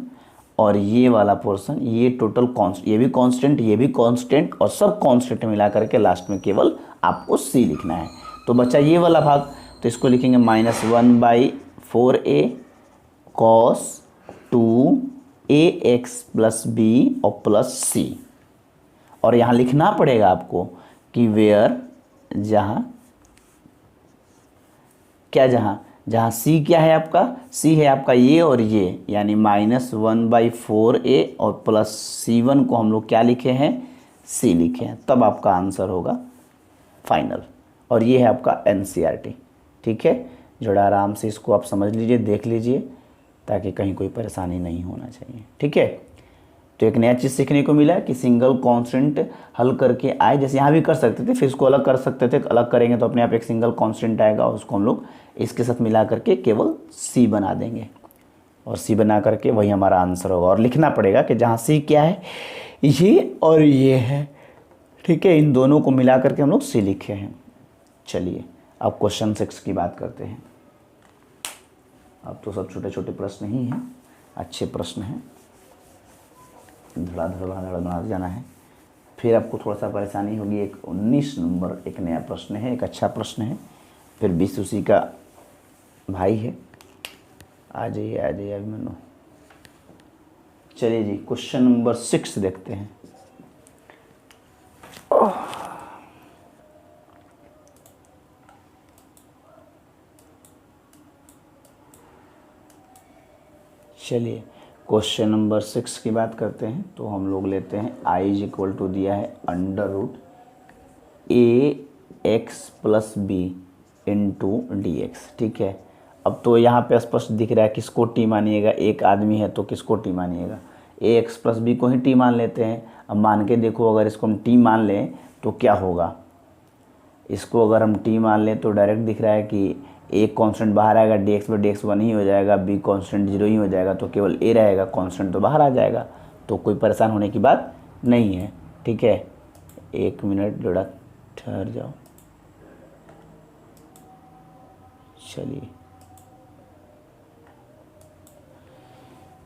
और ये वाला पोर्शन, ये टोटल कॉन्स्ट, ये भी कांस्टेंट ये भी कांस्टेंट और सब कांस्टेंट मिला करके लास्ट में केवल आपको सी लिखना है। तो बच्चा ये वाला भाग, तो इसको लिखेंगे -1/4a cos 2ax plus b और प्लस सी। और यहाँ लिखना पड़ेगा आपको कि वेयर, जहाँ क्या, जहाँ सी क्या है आपका, सी है आपका ये और ये, यानी -1/4a और प्लस c1 को हम लोग क्या लिखे हैं, सी लिखे हैं, तब आपका आंसर होगा फाइनल। और ये है आपका NCERT। ठीक है, जरा आराम से इसको आप समझ लीजिए, देख लीजिए, ताकि कहीं कोई परेशानी नहीं होना चाहिए। ठीक है, तो एक नया चीज़ सीखने को मिला कि सिंगल कांस्टेंट हल करके आए, जैसे यहाँ भी कर सकते थे, फिर इसको अलग कर सकते थे, अलग करेंगे तो अपने आप एक सिंगल कांस्टेंट आएगा, उसको हम लोग इसके साथ मिला करके केवल सी बना देंगे और सी बना करके वही हमारा आंसर होगा। और लिखना पड़ेगा कि जहाँ सी क्या है, ये और ये है। ठीक है, इन दोनों को मिला करके हम लोग सी लिखे हैं। चलिए अब क्वेश्चन 6 की बात करते हैं। अब तो सब छोटे छोटे प्रश्न ही हैं, अच्छे प्रश्न हैं, धड़ा जाना है। फिर आपको थोड़ा सा परेशानी होगी। एक 19 नंबर एक नया प्रश्न है, एक अच्छा प्रश्न है, फिर 20 उसी का भाई है। आ जाइए अभिमन्यु। चलिए जी, क्वेश्चन नंबर 6 देखते हैं। चलिए क्वेश्चन नंबर 6 की बात करते हैं। तो हम लोग लेते हैं i = दिया है √ax plus b into dx। ठीक है, अब तो यहाँ पे स्पष्ट दिख रहा है किसको टी मानिएगा, एक आदमी है तो किसको टी मानिएगा, ax प्लस बी को ही टी मान लेते हैं। अब मान के देखो, अगर इसको हम टी मान लें तो क्या होगा, इसको अगर हम टी मान लें तो डायरेक्ट दिख रहा है कि एक कांस्टेंट बाहर आएगा, dx/dx 1 ही हो जाएगा, b कांस्टेंट 0 ही हो जाएगा, तो केवल a रहेगा, कांस्टेंट तो बाहर आ जाएगा, तो कोई परेशान होने की बात नहीं है। ठीक है, 1 मिनट जरा ठहर जाओ। चलिए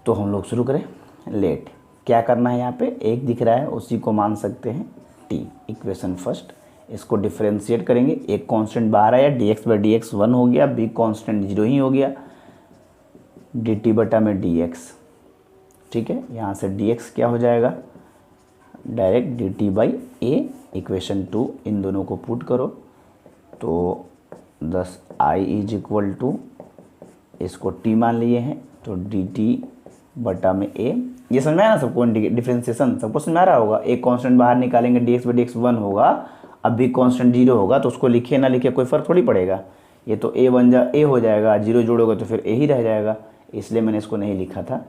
तो हम लोग शुरू करें। लेट क्या करना है, यहाँ पे एक दिख रहा है उसी को मान सकते हैं t, इक्वेशन फर्स्ट। इसको डिफरेंशिएट करेंगे, एक कांस्टेंट बाहर आया, dx/dx 1 हो गया, b कांस्टेंट 0 ही हो गया, dt/dx। ठीक है, यहाँ से dx क्या हो जाएगा, डायरेक्ट dt/a, इक्वेशन 2 इन दोनों को पुट करो तो 10 i = इसको t मान लिए हैं तो dt/a। ये समझ में आया ना सबको, डिफरेंशिएशन सबको समझ आ रहा होगा। एक कांस्टेंट बाहर निकालेंगे, dx/dx 1 होगा, अब भी कांस्टेंट 0 होगा, तो उसको लिखे ना लिखे कोई फ़र्क थोड़ी पड़ेगा, ये तो a हो जाएगा, 0 जोड़ोगे तो फिर a ही रह जाएगा, इसलिए मैंने इसको नहीं लिखा था।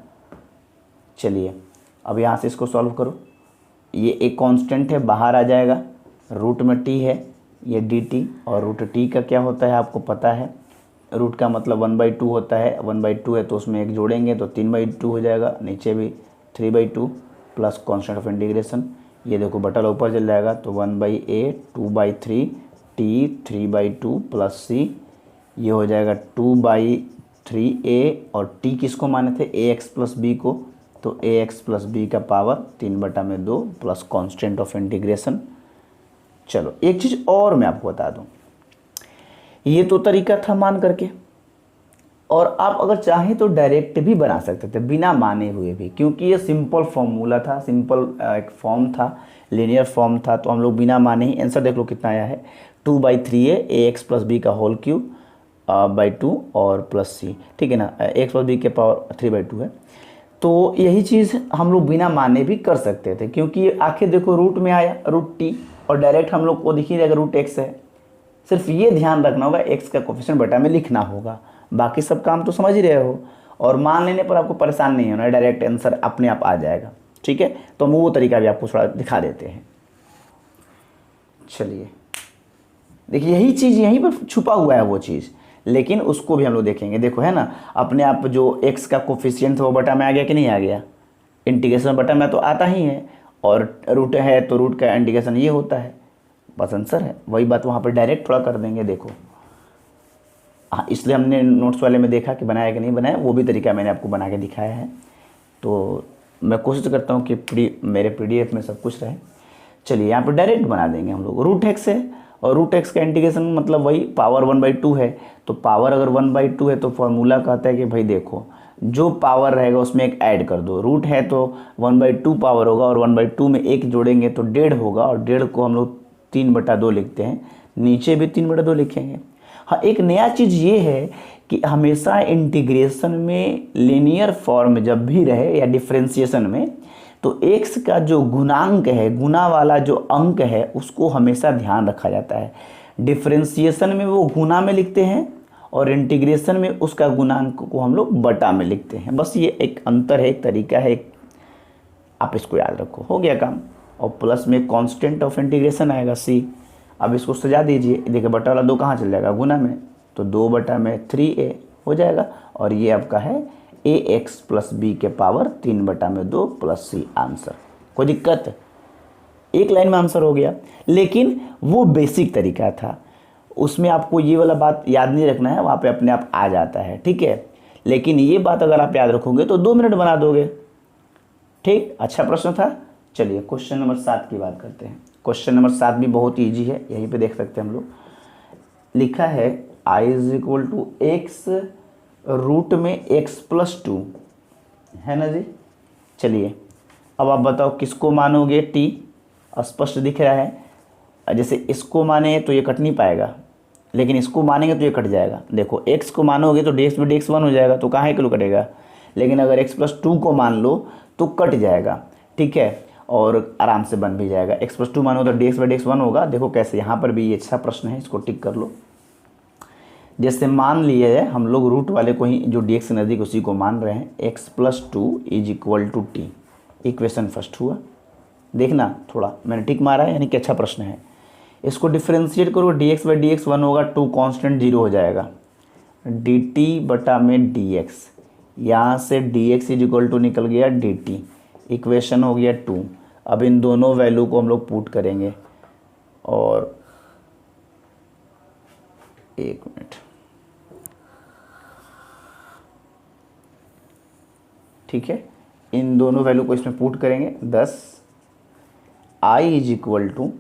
चलिए अब यहाँ से इसको सॉल्व करो। ये एक कांस्टेंट है, बाहर आ जाएगा, रूट में t है, ये dt, और रूट t का क्या होता है आपको पता है, रूट का मतलब 1/2 होता है, 1/2 है तो उसमें एक जोड़ेंगे तो 3/2 हो जाएगा, नीचे भी 3/2 प्लस कांस्टेंट ऑफ इंटीग्रेशन, ये देखो बटल ऊपर चल जाएगा तो 1/a 2/3 t 3/2 प्लस c, ये हो जाएगा 2/3a, और t किसको माने थे, ax प्लस b को, तो ax प्लस b का power 3/2 plus constant of integration. चलो एक चीज़ और मैं आपको बता दूं, ये तो तरीका था मान करके, और आप अगर चाहें तो डायरेक्ट भी बना सकते थे बिना माने हुए भी, क्योंकि ये सिंपल फॉर्मूला था, सिंपल एक फॉर्म था, लीनियर फॉर्म था, तो हम लोग बिना माने ही आंसर देख लो कितना आया है, 2/3a ax प्लस b का होल क्यूब बाई 2 और प्लस c। ठीक है ना, ax प्लस b के पावर 3/2 है। तो यही चीज़ हम लोग बिना माने भी कर सकते थे, क्योंकि आखिर देखो रूट में आया रूट t, और डायरेक्ट हम लोग को दिख ही जाएगा रूट x है, सिर्फ ये ध्यान रखना होगा x का कोफिशिएंट बटा में लिखना होगा, बाकी सब काम तो समझ ही रहे हो। और मान लेने पर आपको परेशान नहीं होना, डायरेक्ट आंसर अपने आप आ जाएगा। ठीक है, तो हम वो तरीका भी आपको थोड़ा दिखा देते हैं। चलिए देखिए, यही चीज़ यहीं पर छुपा हुआ है वो चीज़, लेकिन उसको भी हम लोग देखेंगे। देखो है ना, अपने आप जो x का कोफिशिएंट वो बटा में आ गया कि नहीं आ गया, इंटीग्रेशन बटा में तो आता ही है, और रूट है तो रूट का इंटीग्रेशन ये होता है, बस आंसर है। वही बात वहाँ पर डायरेक्ट थोड़ा कर देंगे। देखो हाँ, इसलिए हमने नोट्स वाले में देखा कि बनाया कि नहीं बनाया, वो भी तरीका मैंने आपको बना के दिखाया है। तो मैं कोशिश करता हूँ कि मेरे PDF में सब कुछ रहे। चलिए यहाँ पर डायरेक्ट बना देंगे हम लोग। रूट एक्स है, और रूट एक्स का इंटीग्रेशन मतलब वही पावर 1/2 है। तो पावर अगर 1/2 है तो फॉर्मूला कहता है कि भाई देखो, जो पावर रहेगा उसमें एक ऐड कर दो। रूट है तो 1/2 पावर होगा, और 1/2 में एक जोड़ेंगे तो 1.5 होगा, और 1.5 को हम लोग 3/2 लिखते हैं, नीचे भी 3/2 लिखेंगे। हाँ, एक नया चीज़ ये है कि हमेशा इंटीग्रेशन में लीनियर फॉर्म जब भी रहे या डिफरेंशिएशन में, तो x का जो गुणांक है, गुना वाला जो अंक है, उसको हमेशा ध्यान रखा जाता है। डिफरेंशिएशन में वो गुना में लिखते हैं, और इंटीग्रेशन में उसका गुणांक को हम लोग बटा में लिखते हैं। बस ये एक अंतर है, एक तरीका है, आप इसको याद रखो, हो गया काम। और प्लस में कांस्टेंट ऑफ इंटीग्रेशन आएगा c। अब इसको सजा दीजिए, देखिए बटा वाला 2 कहाँ चल जाएगा, गुना में, तो 2/3a हो जाएगा, और ये आपका है ax + b के पावर 3/2 + c आंसर। कोई दिक्कत? एक लाइन में आंसर हो गया। लेकिन वो बेसिक तरीका था, उसमें आपको ये वाला बात याद नहीं रखना है, वहाँ पे अपने आप आ जाता है। ठीक है, लेकिन ये बात अगर आप याद रखोगे तो 2 मिनट बना दोगे। ठीक, अच्छा प्रश्न था। चलिए क्वेश्चन नंबर 7 की बात करते हैं। क्वेश्चन नंबर 7 भी बहुत ईजी है, यहीं पे देख सकते हैं हम लोग। लिखा है I = x रूट में x + 2 है ना जी। चलिए अब आप बताओ किसको मानोगे, t स्पष्ट दिख रहा है। जैसे इसको माने तो ये कट नहीं पाएगा, लेकिन इसको मानेंगे तो ये कट जाएगा। देखो x को मानोगे तो dx में dx 1 हो जाएगा, तो कहाँ 1 किलो कटेगा। लेकिन अगर x + 2 को मान लो तो कट जाएगा। ठीक है, और आराम से बन भी जाएगा। x + 2 मानो तो dx में dx 1 होगा। देखो कैसे, यहाँ पर भी ये अच्छा प्रश्न है, इसको टिक कर लो। जैसे मान लिए है हम लोग रूट वाले को ही, जो dx से नज़दीक उसी को मान रहे हैं। x + 2 = t, इक्वेशन फर्स्ट हुआ। देखना थोड़ा मैंने टिक मारा है, यानी कि अच्छा प्रश्न है। इसको डिफ्रेंशिएट करो, dx में dx 1 होगा, 2 कांस्टेंट 0 हो जाएगा, dt बटा में dx, यहाँ से dx = निकल गया dt, इक्वेशन हो गया 2। अब इन दोनों वैल्यू को हम लोग पुट करेंगे, और एक मिनट, ठीक है, इन दोनों वैल्यू को इसमें पुट करेंगे। 10 I =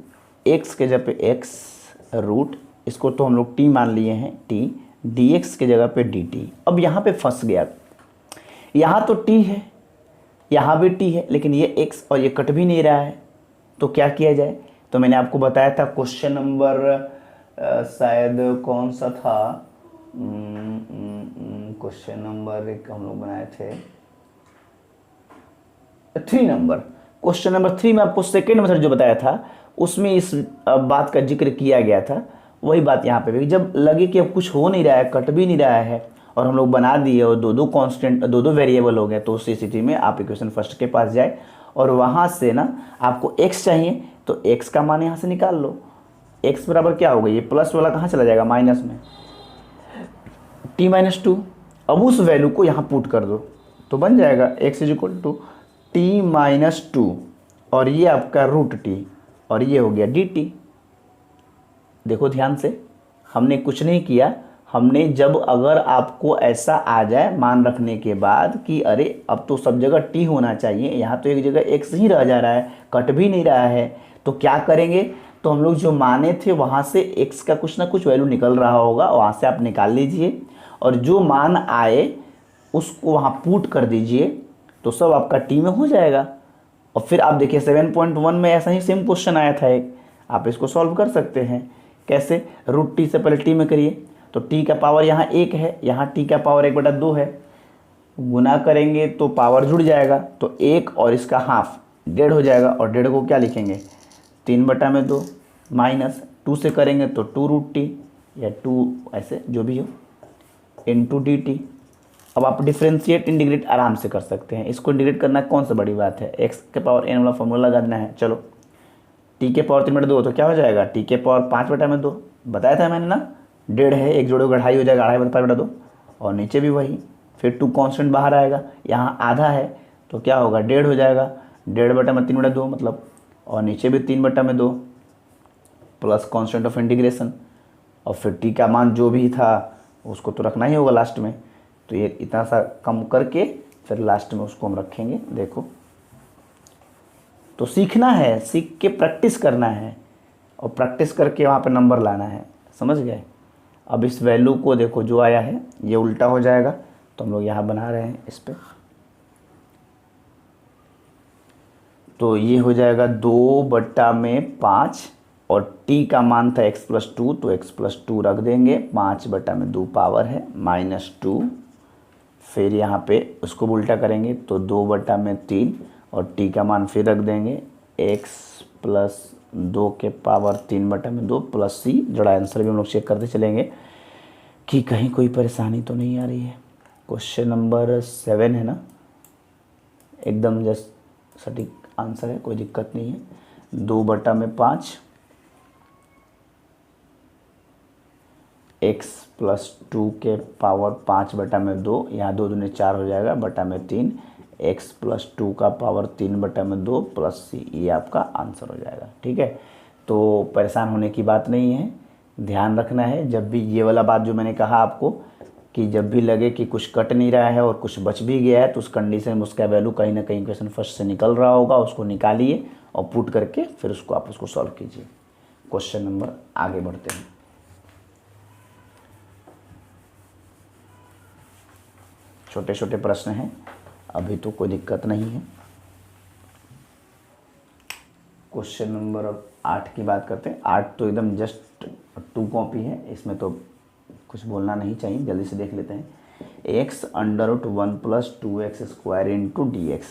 x के जगह पे x रूट, इसको तो हम लोग t मान लिए हैं, t dx के जगह पे dt। अब यहाँ पे फंस गया, यहाँ तो t है, यहाँ भी t है, लेकिन ये x और ये कट भी नहीं रहा है, तो क्या किया जाए। तो मैंने आपको बताया था क्वेश्चन नंबर शायद कौन सा था, क्वेश्चन नंबर एक हम लोग बनाए थे 3 नंबर। क्वेश्चन नंबर 3 में आपको सेकेंड मेथड जो बताया था, उसमें इस बात का जिक्र किया गया था। वही बात यहाँ पे भी, जब लगे कि अब कुछ हो नहीं रहा है, कट भी नहीं रहा है, और हम लोग बना दिए और दो दो वेरिएबल हो गए, तो उस स्थिति में आप इक्वेशन फर्स्ट के पास जाए, और वहाँ से ना आपको x चाहिए, तो x का मान यहाँ से निकाल लो। x बराबर क्या होगा, ये प्लस वाला कहाँ चला जाएगा, माइनस में, t - 2। अब उस वैल्यू को यहाँ पुट कर दो, तो बन जाएगा x = t - 2, और ये आपका रूट t, और ये हो गया dt। देखो ध्यान से, हमने कुछ नहीं किया, हमने जब अगर आपको ऐसा आ जाए मान रखने के बाद कि अरे अब तो सब जगह t होना चाहिए, यहाँ तो एक जगह x ही रह जा रहा है, कट भी नहीं रहा है, तो क्या करेंगे, तो हम लोग जो माने थे वहाँ से x का कुछ ना कुछ वैल्यू निकल रहा होगा, वहाँ से आप निकाल लीजिए, और जो मान आए उसको वहाँ पुट कर दीजिए, तो सब आपका t में हो जाएगा। और फिर आप देखिए 7.1 में ऐसा ही सेम क्वेश्चन आया था एक, आप इसको सॉल्व कर सकते हैं। कैसे, रूट t से पहले t में करिए, तो t का पावर यहाँ 1 है, यहाँ t का पावर 1/2 है, गुना करेंगे तो पावर जुड़ जाएगा, तो 1 और इसका हाफ 1.5 हो जाएगा, और 1.5 को क्या लिखेंगे, 3/2 माइनस 2 से करेंगे तो 2√t या 2 ऐसे जो भी हो इंटू dt। अब आप डिफ्रेंशिएट इंटीग्रेट आराम से कर सकते हैं। इसको इंटीग्रेट करना कौन सा बड़ी बात है, x के पावर n वाला फॉर्मूला लगाना है। चलो t के पावर 3/2 तो क्या हो जाएगा, t के पावर 5/2 बताया था मैंने ना, 1.5 है, एक जोड़ोगे 2.5 हो जाएगा, 2.5/5/2 और नीचे भी वही। फिर 2 कांस्टेंट बाहर आएगा, यहाँ आधा है तो क्या होगा 1.5 हो जाएगा, 1.5/3/2 मतलब, और नीचे भी 3/2 प्लस कांस्टेंट ऑफ इंटीग्रेशन। और फिर t का मान जो भी था उसको तो रखना ही होगा लास्ट में, तो ये इतना सा कम करके फिर लास्ट में उसको हम रखेंगे। देखो तो सीखना है, सीख के प्रैक्टिस करना है और प्रैक्टिस करके वहाँ पे नंबर लाना है, समझ गए। अब इस वैल्यू को देखो जो आया है ये उल्टा हो जाएगा, तो हम लोग यहाँ बना रहे हैं इस पे, तो ये हो जाएगा 2/5 और t का मान था x+2 तो x+2 रख देंगे, 5/2 पावर है -2। फिर यहाँ पे उसको उल्टा करेंगे तो 2/3 और t का मान फिर रख देंगे x+2 के पावर 3/2 प्लस c। जरा आंसर भी हम लोग चेक करते चलेंगे कि कहीं कोई परेशानी तो नहीं आ रही है। क्वेश्चन नंबर 7 है ना, एकदम जस्ट सटीक आंसर है, कोई दिक्कत नहीं है। 2/5 x+2 के पावर 5/2, यहाँ 2 दूनी 4 हो जाएगा, /3 x+2 का पावर 3/2 प्लस c, ये आपका आंसर हो जाएगा। ठीक है, तो परेशान होने की बात नहीं है, ध्यान रखना है जब भी ये वाला बात जो मैंने कहा आपको कि जब भी लगे कि कुछ कट नहीं रहा है और कुछ बच भी गया है तो उस कंडीशन में उसका वैल्यू कहीं ना कहीं इक्वेशन फर्स्ट से निकल रहा होगा, उसको निकालिए और पुट करके फिर उसको आप उसको सॉल्व कीजिए। क्वेश्चन नंबर आगे बढ़ते हैं। छोटे छोटे प्रश्न हैं, अभी तो कोई दिक्कत नहीं है। क्वेश्चन नंबर अब 8 की बात करते हैं। 8 तो एकदम जस्ट 2 कॉपी है, इसमें तो कुछ बोलना नहीं चाहिए, जल्दी से देख लेते हैं। x√1 + 2x² into dx।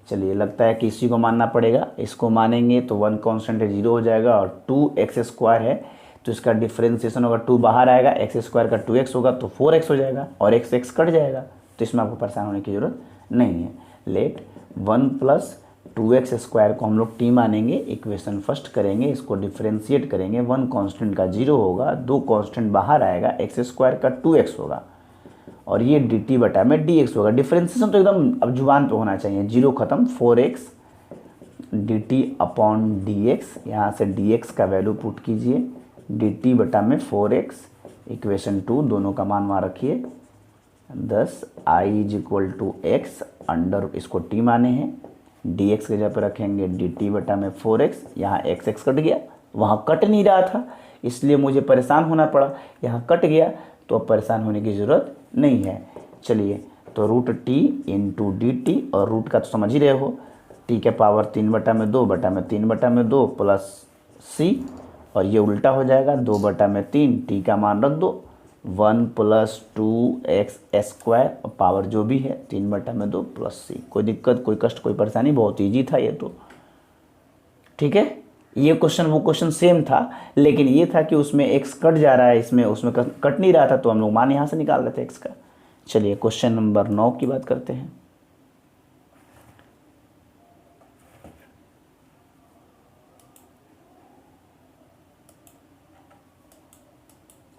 चलिए लगता है कि इसी को मानना पड़ेगा, इसको मानेंगे तो 1 कांस्टेंट है 0 हो जाएगा और 2x² है तो इसका डिफ्रेंसिएशन होगा, 2 बाहर आएगा, x² का 2x होगा तो 4x हो जाएगा और x कट जाएगा, तो इसमें आपको परेशान होने की ज़रूरत नहीं है। लेट 1 + 2x² को हम लोग t मानेंगे, इक्वेशन फर्स्ट करेंगे, इसको डिफ्रेंशिएट करेंगे, 1 कांस्टेंट का 0 होगा, 2 कांस्टेंट बाहर आएगा, x² का 2x होगा और ये dt/dx होगा। डिफ्रेंशिएशन तो एकदम अब जुबान पे होना चाहिए, 0 खत्म, 4x dt/dx, यहाँ से dx का वैल्यू पुट कीजिए, dt/4x इक्वेशन 2, दोनों का मान वहाँ रखिए 10 i = x अंडर, इसको t माने हैं, dx के जगह पर रखेंगे dt/4x। यहाँ x कट गया, वहाँ कट नहीं रहा था इसलिए मुझे परेशान होना पड़ा, यहाँ कट गया तो अब परेशान होने की ज़रूरत नहीं है। चलिए तो √t इंटू dt, और रूट का तो समझ ही रहे हो, t के पावर 3/2 प्लस c, और ये उल्टा हो जाएगा 2/3, t का मान रख दो 1 + 2x² और पावर जो भी है 3/2 प्लस c। कोई दिक्कत, कोई कष्ट, कोई परेशानी, बहुत ईजी था ये तो। ठीक है, ये क्वेश्चन वो क्वेश्चन सेम था, लेकिन ये था कि उसमें x कट जा रहा है, इसमें उसमें कट नहीं रहा था तो हम लोग मान यहाँ से निकाल रहे थे x का। चलिए क्वेश्चन नंबर 9 की बात करते हैं।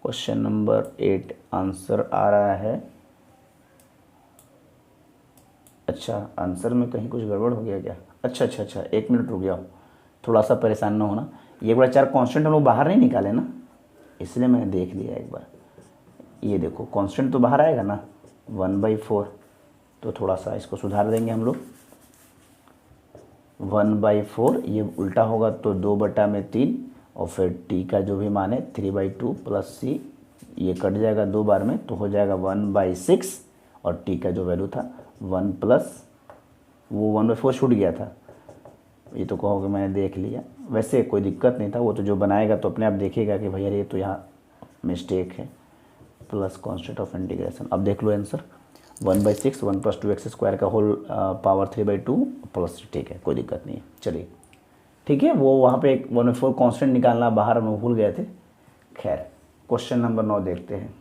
क्वेश्चन नंबर 8 आंसर आ रहा है, अच्छा आंसर में कहीं कुछ गड़बड़ हो गया क्या? अच्छा, 1 मिनट रुक जाओ, थोड़ा सा परेशान ना होना। ये बड़ा 4 कांस्टेंट हम लोग बाहर नहीं निकाले ना, इसलिए मैंने देख लिया एक बार। ये देखो कांस्टेंट तो बाहर आएगा ना 1/4, तो थोड़ा सा इसको सुधार देंगे हम लोग। 1/4 ये उल्टा होगा तो 2/3 और फिर t का जो भी मान है 3/2 प्लस c, ये कट जाएगा 2 बार में तो हो जाएगा 1/6 और t का जो वैल्यू था 1 प्लस वो 1/4 छूट गया था, ये तो कहोगे मैंने देख लिया, वैसे कोई दिक्कत नहीं था, वो तो जो बनाएगा तो अपने आप देखेगा कि भैया ये तो यहाँ मिस्टेक है, प्लस कांस्टेंट ऑफ इंटीग्रेशन। अब देख लो आंसर 1/6 1 + 2x² का होल पावर 3/2 प्लस, ठीक है कोई दिक्कत नहीं है। चलिए ठीक है, वो वहाँ पे एक 1/4 कांस्टेंट निकालना बाहर हम भूल गए थे। खैर क्वेश्चन नंबर 9 देखते हैं।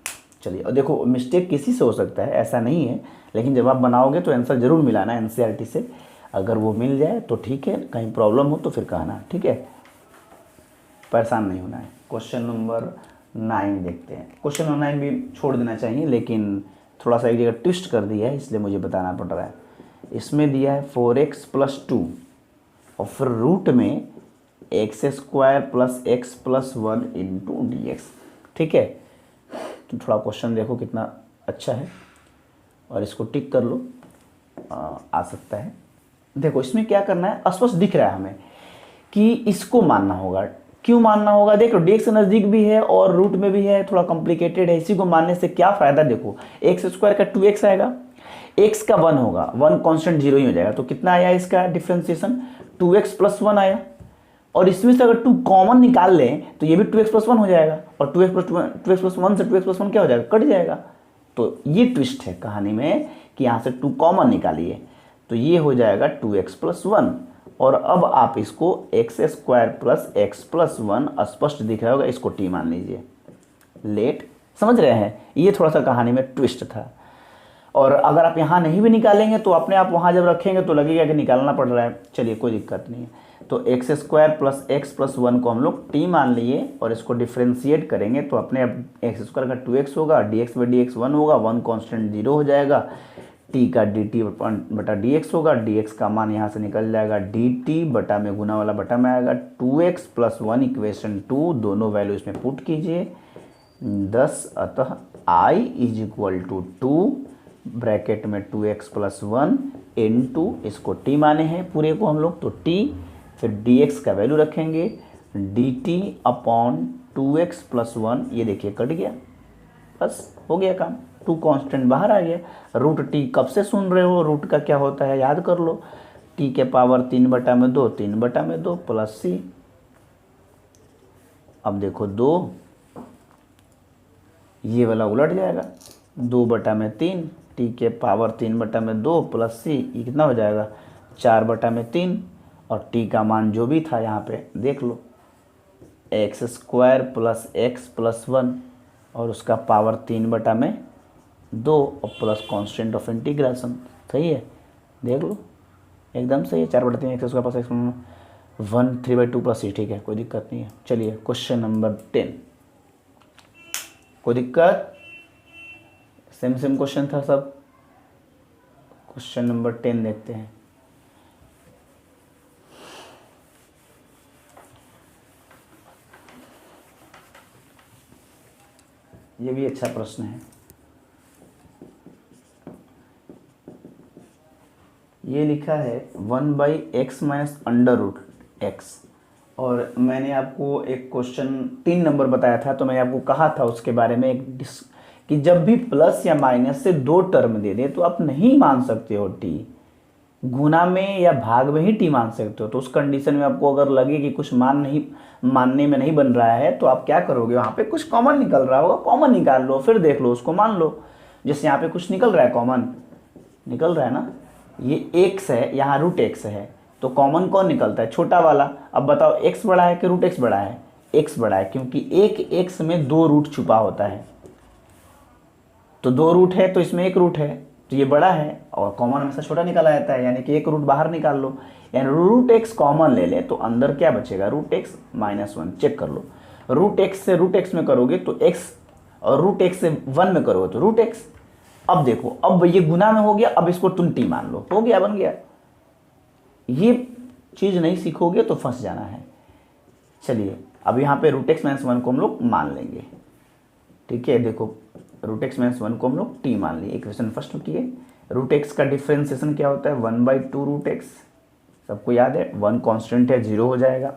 चलिए, और देखो मिस्टेक किसी से हो सकता है, ऐसा नहीं है, लेकिन जब आप बनाओगे तो आंसर जरूर मिलाना एनसीईआरटी से। अगर वो मिल जाए तो ठीक है, कहीं प्रॉब्लम हो तो फिर कहना, ठीक है, परेशान नहीं होना है। क्वेश्चन नंबर 9 देखते हैं। क्वेश्चन नंबर 9 भी छोड़ देना चाहिए, लेकिन थोड़ा सा एक जगह ट्विस्ट कर दिया है, इसलिए मुझे बताना पड़ रहा है। इसमें दिया है 4x + 2 और फिर रूट में x² + x + 1 × dx। ठीक है, तो थोड़ा क्वेश्चन देखो कितना अच्छा है और इसको टिक कर लो, आ सकता है। देखो इसमें क्या करना है, स्पष्ट दिख रहा है हमें कि इसको मानना होगा। क्यों मानना होगा, देखो dx से नज़दीक भी है और रूट में भी है, थोड़ा कॉम्प्लिकेटेड है। इसी को मानने से क्या फ़ायदा, देखो x² का 2x आएगा, x का 1 होगा, 1 कांस्टेंट 0 ही हो जाएगा, तो कितना आया इसका डिफ्रेंसिएशन, 2x + 1 आया। और इसमें से अगर 2 कॉमन निकाल लें तो ये भी 2x + 1 हो जाएगा, और 2x + 1 से 2x + 1 क्या हो जाएगा, कट जाएगा। तो ये ट्विस्ट है कहानी में कि यहाँ से 2 कॉमन निकालिए, तो ये हो जाएगा 2x + 1। और अब आप इसको x² + x + 1 स्पष्ट दिख रहा होगा, इसको t मान लीजिए। लेट, समझ रहे हैं, ये थोड़ा सा कहानी में ट्विस्ट था। और अगर आप यहाँ नहीं भी निकालेंगे तो अपने आप वहाँ जब रखेंगे तो लगेगा कि निकालना पड़ रहा है। चलिए कोई दिक्कत नहीं है, तो x² + x + 1 को हम लोग t मान लिए और इसको डिफ्रेंशिएट करेंगे तो अपने आप x² का 2x होगा, dx/dx 1 होगा, 1 कांस्टेंट 0 हो जाएगा, t का dt/dx होगा, dx का मान यहाँ से निकल जाएगा, dt बटा में गुना वाला बटा में आएगा, 2x + 1 इक्वेशन 2, दोनों वैल्यू इसमें पुट कीजिए 10। अतः i = 2 ब्रैकेट में 2x + 1 × इसको t माने हैं पूरे को हम लोग, तो t, फिर dx का वैल्यू रखेंगे dt/2x + 1, ये देखिए कट गया, बस हो गया काम, 2 कांस्टेंट बाहर आ गया। रूट t कब से सुन रहे हो, रूट का क्या होता है याद कर लो, t के पावर 3/2 3/2 + c। अब देखो 2, ये वाला उलट जाएगा, 2/3, t के पावर 3/2 + c, ये कितना हो जाएगा 4/3, और t का मान जो भी था यहाँ पे देख लो, x² + x + 1 और उसका पावर 3/2 और प्लस कांस्टेंट ऑफ इंटीग्रेशन। सही है, देख लो एकदम सही है, 4/3 x² + x 1 3/2 + c। ठीक है, कोई दिक्कत नहीं है। चलिए क्वेश्चन नंबर 10, कोई दिक्कत, सेम क्वेश्चन था सब। क्वेश्चन नंबर 10 देखते हैं। ये भी अच्छा प्रश्न है। ये लिखा है 1/x - √x, और मैंने आपको एक क्वेश्चन 3 नंबर बताया था, तो मैंने आपको कहा था उसके बारे में कि जब भी प्लस या माइनस से 2 टर्म दे दे तो आप नहीं मान सकते हो t, गुना में या भाग में ही t मान सकते हो। तो उस कंडीशन में आपको अगर लगे कि कुछ मानने में नहीं बन रहा है तो आप क्या करोगे, वहाँ पे कुछ कॉमन निकल रहा होगा, कॉमन निकाल लो, फिर देख लो उसको मान लो। जैसे यहाँ पे कुछ निकल रहा है, कॉमन निकल रहा है ना, ये x है, यहाँ √x है, तो कॉमन कौन निकलता है, छोटा वाला। अब बताओ x बड़ा है कि √x बड़ा है, x बड़ा है, क्योंकि एक x में 2 रूट छुपा होता है, तो 2 रूट है तो इसमें 1 रूट है, तो ये बड़ा है, और कॉमन हमेशा छोटा निकाला जाता है, यानी कि 1 रूट बाहर निकाल लो, यानी √x कॉमन ले ले तो अंदर क्या बचेगा, √x - 1। चेक कर लो, √x से √x में करोगे तो x, और √x से 1 में करोगे तो √x। अब देखो, अब ये गुना में हो गया, अब इसको तुम t मान लो, हो गया, बन गया। ये चीज़ नहीं सीखोगे तो फंस जाना है। चलिए अब यहाँ पे √x - 1 को हम लोग मान लेंगे, ठीक है। देखो √x - 1 को हम लोग t मान लिए, इक्वेशन फर्स्ट होती है। √x का डिफ्रेंसिएशन क्या होता है, 1/2 √x, सबको याद है, 1 कांस्टेंट है, 0 हो जाएगा,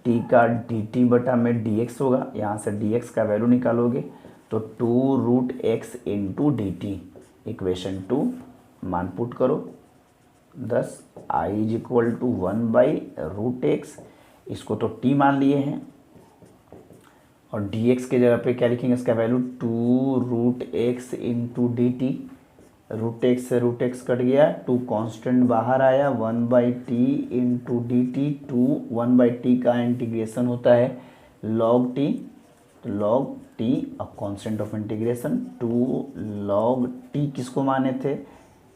t का dt बटा में dx होगा, यहाँ से dx का वैल्यू निकालोगे तो 2√x × dt, इक्वेशन 2 मान पुट करो 10, i = 1/√x, इसको तो t मान लिए हैं, और dx के जगह पे क्या लिखेंगे, इसका value 2√x × dt, root x से रूट एक्स कट गया, टू कांस्टेंट बाहर आया, 1/t into d T, to 1/t का इंटीग्रेशन होता है log t, तो log t अब constant of integration, two log t किसको माने थे,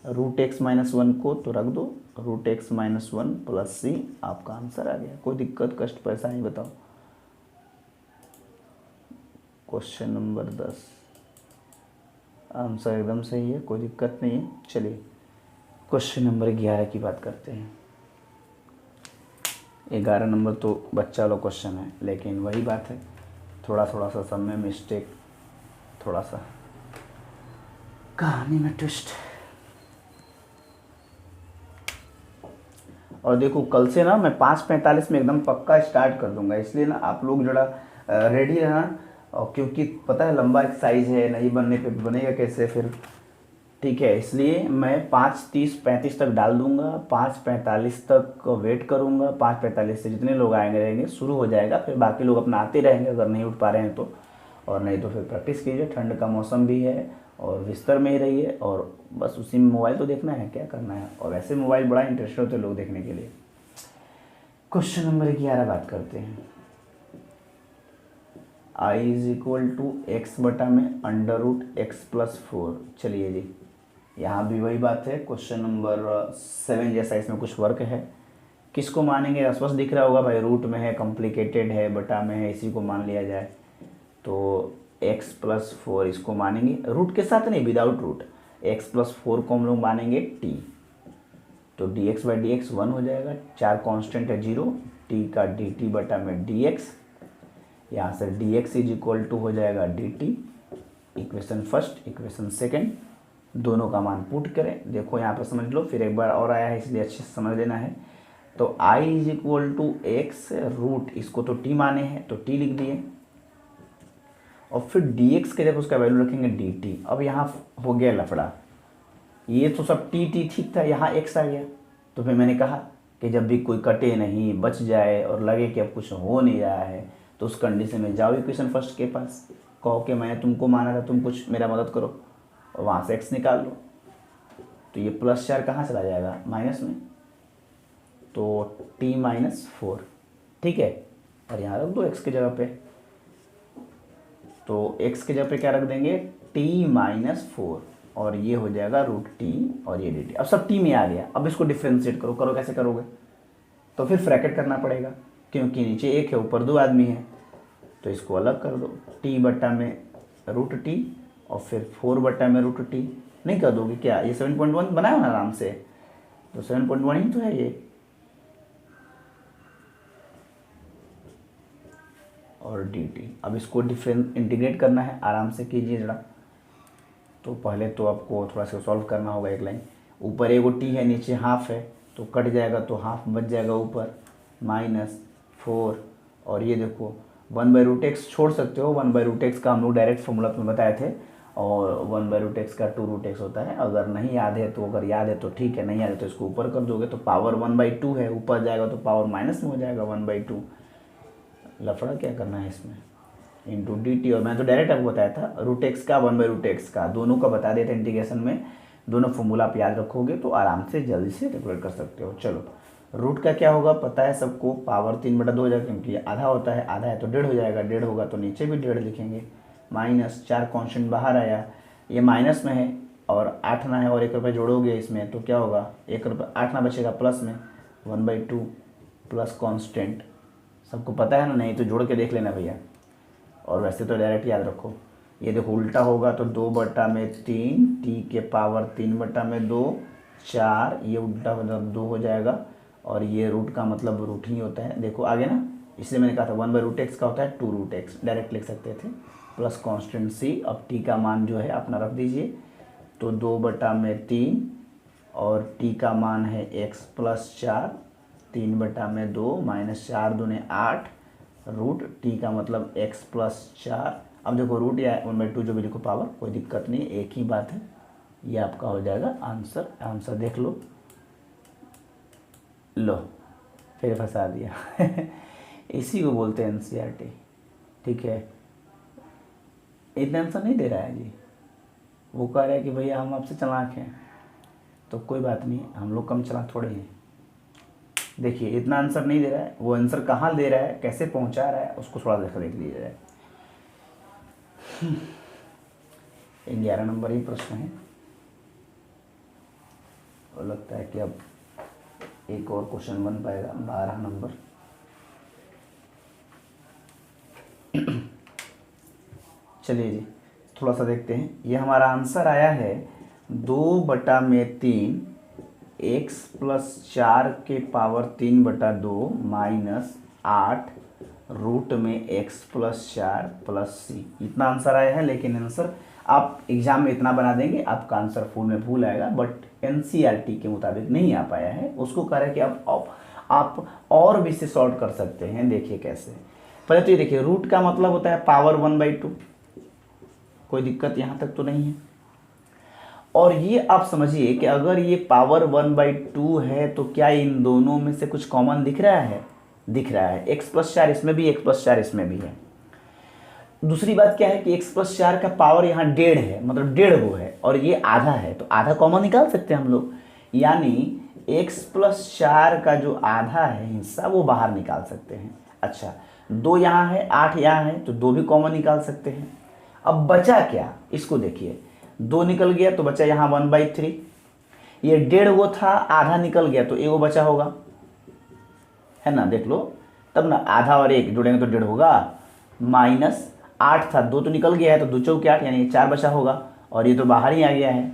रूट एक्स माइनस वन को, तो रख दो root X minus one plus C, आपका आंसर आ गया। कोई दिक्कत कष्ट परेशानी बताओ। क्वेश्चन नंबर 10 आंसर एकदम सही है, कोई दिक्कत नहीं है। चलिए क्वेश्चन नंबर 11 की बात करते हैं। 11 नंबर तो बच्चा वाला क्वेश्चन है, लेकिन वही बात है, थोड़ा सा सब में मिस्टेक, थोड़ा सा कहानी में ट्विस्ट। और देखो कल से ना मैं 5:45 में एकदम पक्का स्टार्ट कर दूंगा, इसलिए ना आप लोग जरा रेडी रहना, और क्योंकि पता है लंबा एक्सरसाइज है, नहीं बनने पे बनेगा कैसे फिर, ठीक है। इसलिए मैं 5:30-35 तक डाल दूंगा, 5:45 तक वेट करूंगा, 5:45 से जितने लोग आएंगे रहेंगे शुरू हो जाएगा, फिर बाकी लोग अपना आते रहेंगे अगर नहीं उठ पा रहे हैं तो, और नहीं तो फिर प्रैक्टिस कीजिए। ठंड का मौसम भी है और बिस्तर में ही रहिए, और बस उसी में मोबाइल तो देखना है, क्या करना है। और वैसे मोबाइल बड़ा इंटरेस्ट होते हैं लोग देखने के लिए। क्वेश्चन नंबर 11 बात करते हैं। i is equal to x बटा में अंडर रूट एक्स प्लस 4। चलिए जी, यहाँ भी वही बात है, क्वेश्चन नंबर 7 जैसा इसमें कुछ वर्क है। किसको मानेंगे, स्पष्ट दिख रहा होगा भाई, रूट में है, कॉम्प्लिकेटेड है, बटा में है, इसी को मान लिया जाए। तो x प्लस 4 इसको मानेंगे, रूट के साथ नहीं, विदाउट रूट। x प्लस 4 को हम लोग मानेंगे t, तो dx बाई डी एक्स 1 हो जाएगा, 4 कांस्टेंट है 0, t का dt बटा में dx, यहाँ से dx इज इक्वल टू हो जाएगा dt। Equation first, equation second, दोनों का मान पुट करें। देखो यहाँ पर समझ लो, फिर एक बार और आया है इसलिए अच्छे से समझ लेना है। तो i is equal to x root, इसको तो t माने हैं तो t लिख दिए, और फिर dx के जब उसका वैल्यू रखेंगे dt। अब यहाँ हो गया लफड़ा, ये तो सब t ठीक था, यहाँ x आ गया। तो फिर मैंने कहा कि जब भी कोई कटे नहीं, बच जाए और लगे कि अब कुछ हो नहीं रहा है, तो उस कंडीशन में जाओ इक्वेशन फर्स्ट के पास, कहो कि मैंने तुमको माना था, तुम कुछ मेरा मदद करो, और वहाँ से x निकाल लो। तो ये +4 कहाँ चला जाएगा, माइनस में, तो t माइनस 4, ठीक है। और यहाँ रख दो x की जगह पे, तो x की जगह पे क्या रख देंगे, t माइनस 4, और ये हो जाएगा रूट t, और ये dt। अब सब t में आ गया। अब इसको डिफ्रेंशिएट करो, कैसे करोगे, तो फिर ब्रैकेट करना पड़ेगा, क्योंकि नीचे 1 है ऊपर 2 आदमी है, तो इसको अलग कर दो, t बटा में रूट t, और फिर 4 बटा में रूट t। नहीं कर दोगे क्या, ये 7.1 बनाया ना आराम से, तो 7.1 ही तो है ये, और dt। अब इसको डिफरेंस इंटीग्रेट करना है, आराम से कीजिए जरा। तो पहले तो आपको थोड़ा सा सॉल्व करना होगा, एक लाइन ऊपर एगो t है, नीचे हाफ है, तो कट जाएगा, तो हाफ बच जाएगा ऊपर, -4, और ये देखो 1/√x छोड़ सकते हो, 1/√x का हम लोग डायरेक्ट फॉर्मूला में बताए थे, और 1/√x का 2√x होता है। अगर नहीं याद है तो, अगर याद है तो ठीक है, नहीं याद है तो इसको ऊपर कर दोगे, तो पावर 1/2 है, ऊपर जाएगा तो पावर माइनस में हो जाएगा 1/2। लफड़ा क्या करना है इसमें, इंटू dt। और मैं तो डायरेक्ट आपको बताया था, √x का 1/√x का, दोनों का बता देते इंटीग्रेशन में, दोनों फॉर्मूला आप याद रखोगे तो आराम से जल्दी से कैलकुलेट कर सकते हो। चलो, रूट का क्या होगा पता है सबको, पावर 3/2 हो जाएगा, क्योंकि आधा होता है, आधा है तो 1.5 हो जाएगा, 1.5 होगा तो नीचे भी 1.5 लिखेंगे, माइनस 4 कॉन्स्टेंट बाहर आया, ये माइनस में है, और 8 ना है, और 1 रुपये जोड़ोगे इसमें तो क्या होगा, 1 रुपये 8 ना बचेगा, प्लस में 1/2 प्लस कॉन्स्टेंट, सबको पता है ना, नहीं तो जोड़ के देख लेना भैया। और वैसे तो डायरेक्ट याद रखो, ये देखो उल्टा होगा तो 2/3, t के पावर 3/2, 4, ये उल्टा मतलब 2 हो जाएगा, और ये रूट का मतलब रूट ही होता है, देखो आगे ना, इसलिए मैंने कहा था 1/√x का होता है 2√x, डायरेक्ट लिख सकते थे, प्लस कॉन्स्टेंट c। अब t का मान जो है अपना रख दीजिए, तो 2/3, और t का मान है x प्लस 4, 3/2 -4 दूने 8, रूट t का मतलब x प्लस 4। अब देखो रूट या 1/2 जो भी लिखो पावर, कोई दिक्कत नहीं, एक ही बात है, ये आपका हो जाएगा आंसर। आंसर देख लो, लो फिर फंसा दिया इसी को बोलते हैं NCERT, ठीक है। इतना आंसर नहीं दे रहा है जी, वो कह रहे हैं कि भैया हम आपसे चालाक हैं, तो कोई बात नहीं, हम लोग कम चालाक थोड़े हैं। देखिए इतना आंसर नहीं दे रहा है, वो आंसर कहाँ दे रहा है, कैसे पहुँचा रहा है, उसको थोड़ा देख लीजिए। 11 नंबर ही प्रश्न है, और लगता है कि अब एक और क्वेश्चन बन पाएगा 12 नंबर। चलिए जी थोड़ा सा देखते हैं। ये हमारा आंसर आया है 2/3 x प्लस 4 के पावर 3/2 माइनस 8 रूट में x प्लस 4 प्लस सी। इतना आंसर आया है, लेकिन आंसर आप एग्जाम में इतना बना देंगे आपका आंसर फुल में भूल आएगा, बट एनसीईआरटी के मुताबिक नहीं आ पाया है। उसको कह रहे हैं कि आप और भी से सॉल्व कर सकते हैं। देखिए कैसे, पहले तो ये देखिए रूट का मतलब होता है पावर 1/2, कोई दिक्कत यहाँ तक तो नहीं है। और ये आप समझिए कि अगर ये पावर 1/2 है तो क्या इन दोनों में से कुछ कॉमन दिख रहा है? दिख रहा है। x प्लस 4 इसमें भी, x प्लस 4 इसमें भी है। दूसरी बात क्या है कि x प्लस 4 का पावर यहाँ 1.5 है, मतलब 1.5 है, और ये आधा है, तो आधा कॉमन निकाल सकते हैं हम लोग। यानी x प्लस 4 का जो आधा है हिस्सा वो बाहर निकाल सकते हैं। अच्छा 2 यहाँ है, 8 यहाँ है, तो 2 भी कॉमन निकाल सकते हैं। अब बचा क्या, इसको देखिए, 2 निकल गया तो बचा यहाँ 1/3। ये 1.5 वो था, आधा निकल गया तो एगो बचा होगा, है ना, देख लो तब ना, आधा और 1 जोड़ेंगे तो 1.5 होगा, माइनस 8 था, 2 तो निकल गया है, तो 2 चौके 8 यानी 4 बचा होगा, और ये तो बाहर ही आ गया है,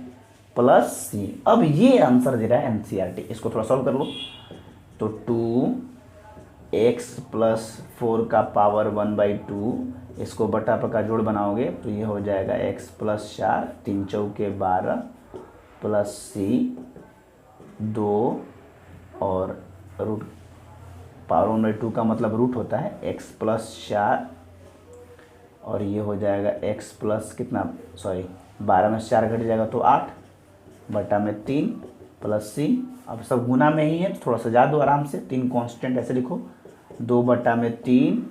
प्लस सी। अब ये आंसर दे रहा है एनसीईआरटी, इसको थोड़ा सॉल्व कर लो। तो 2x प्लस 4 का पावर 1/2, इसको बटा का जोड़ बनाओगे तो ये हो जाएगा x प्लस 4, 3 चौके 12, प्लस सी 2, और रूट पावर 1/2 का मतलब रूट होता है x प्लस 4, और ये हो जाएगा x प्लस कितना, सॉरी 12 में 4 घट जाएगा तो 8 बटा में 3 प्लस सी। अब सब गुना में ही है तो थोड़ा सजा दो आराम से, 3 कांस्टेंट ऐसे लिखो, 2/3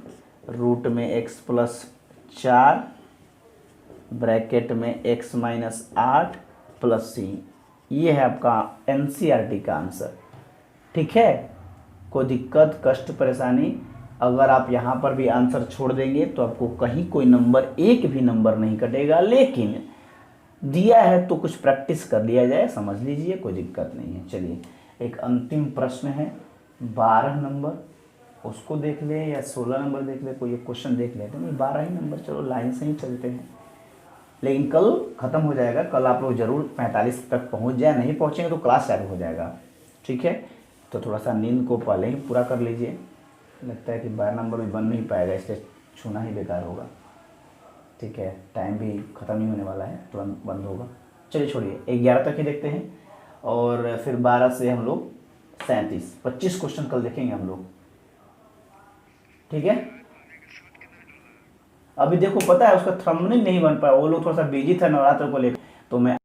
रूट में x प्लस 4 ब्रैकेट में x माइनस 8 प्लस सी। ये है आपका एनसीईआरटी का आंसर। ठीक है, कोई दिक्कत कष्ट परेशानी, अगर आप यहाँ पर भी आंसर छोड़ देंगे तो आपको कहीं कोई नंबर, एक भी नंबर नहीं कटेगा, लेकिन दिया है तो कुछ प्रैक्टिस कर लिया जाए, समझ लीजिए, कोई दिक्कत नहीं है। चलिए एक अंतिम प्रश्न है 12 नंबर, उसको देख ले या 16 नंबर देख ले, कोई एक क्वेश्चन देख ले। तो नहीं 12 ही नंबर, चलो लाइन से ही चलते हैं, लेकिन कल ख़त्म हो जाएगा। कल आप लोग जरूर 45 तक पहुँच जाए, नहीं पहुँचेंगे तो क्लास चालू हो जाएगा। ठीक है, तो थोड़ा सा नींद को पहले ही पूरा कर लीजिए। लगता है कि 12 नंबर भी बन नहीं पाएगा, इसलिए छूना ही बेकार होगा। ठीक है, टाइम भी ख़त्म नहीं होने वाला है, तुरंत बंद होगा। चलिए छोड़िए, 11 तक ही देखते हैं, और फिर 12 से हम लोग 37, 25 क्वेश्चन कल देखेंगे हम लोग। ठीक है, अभी देखो पता है उसका थंबनेल नहीं बन पाया, वो लोग थोड़ा सा बिजी था नवरात्र को लेकर, तो मैं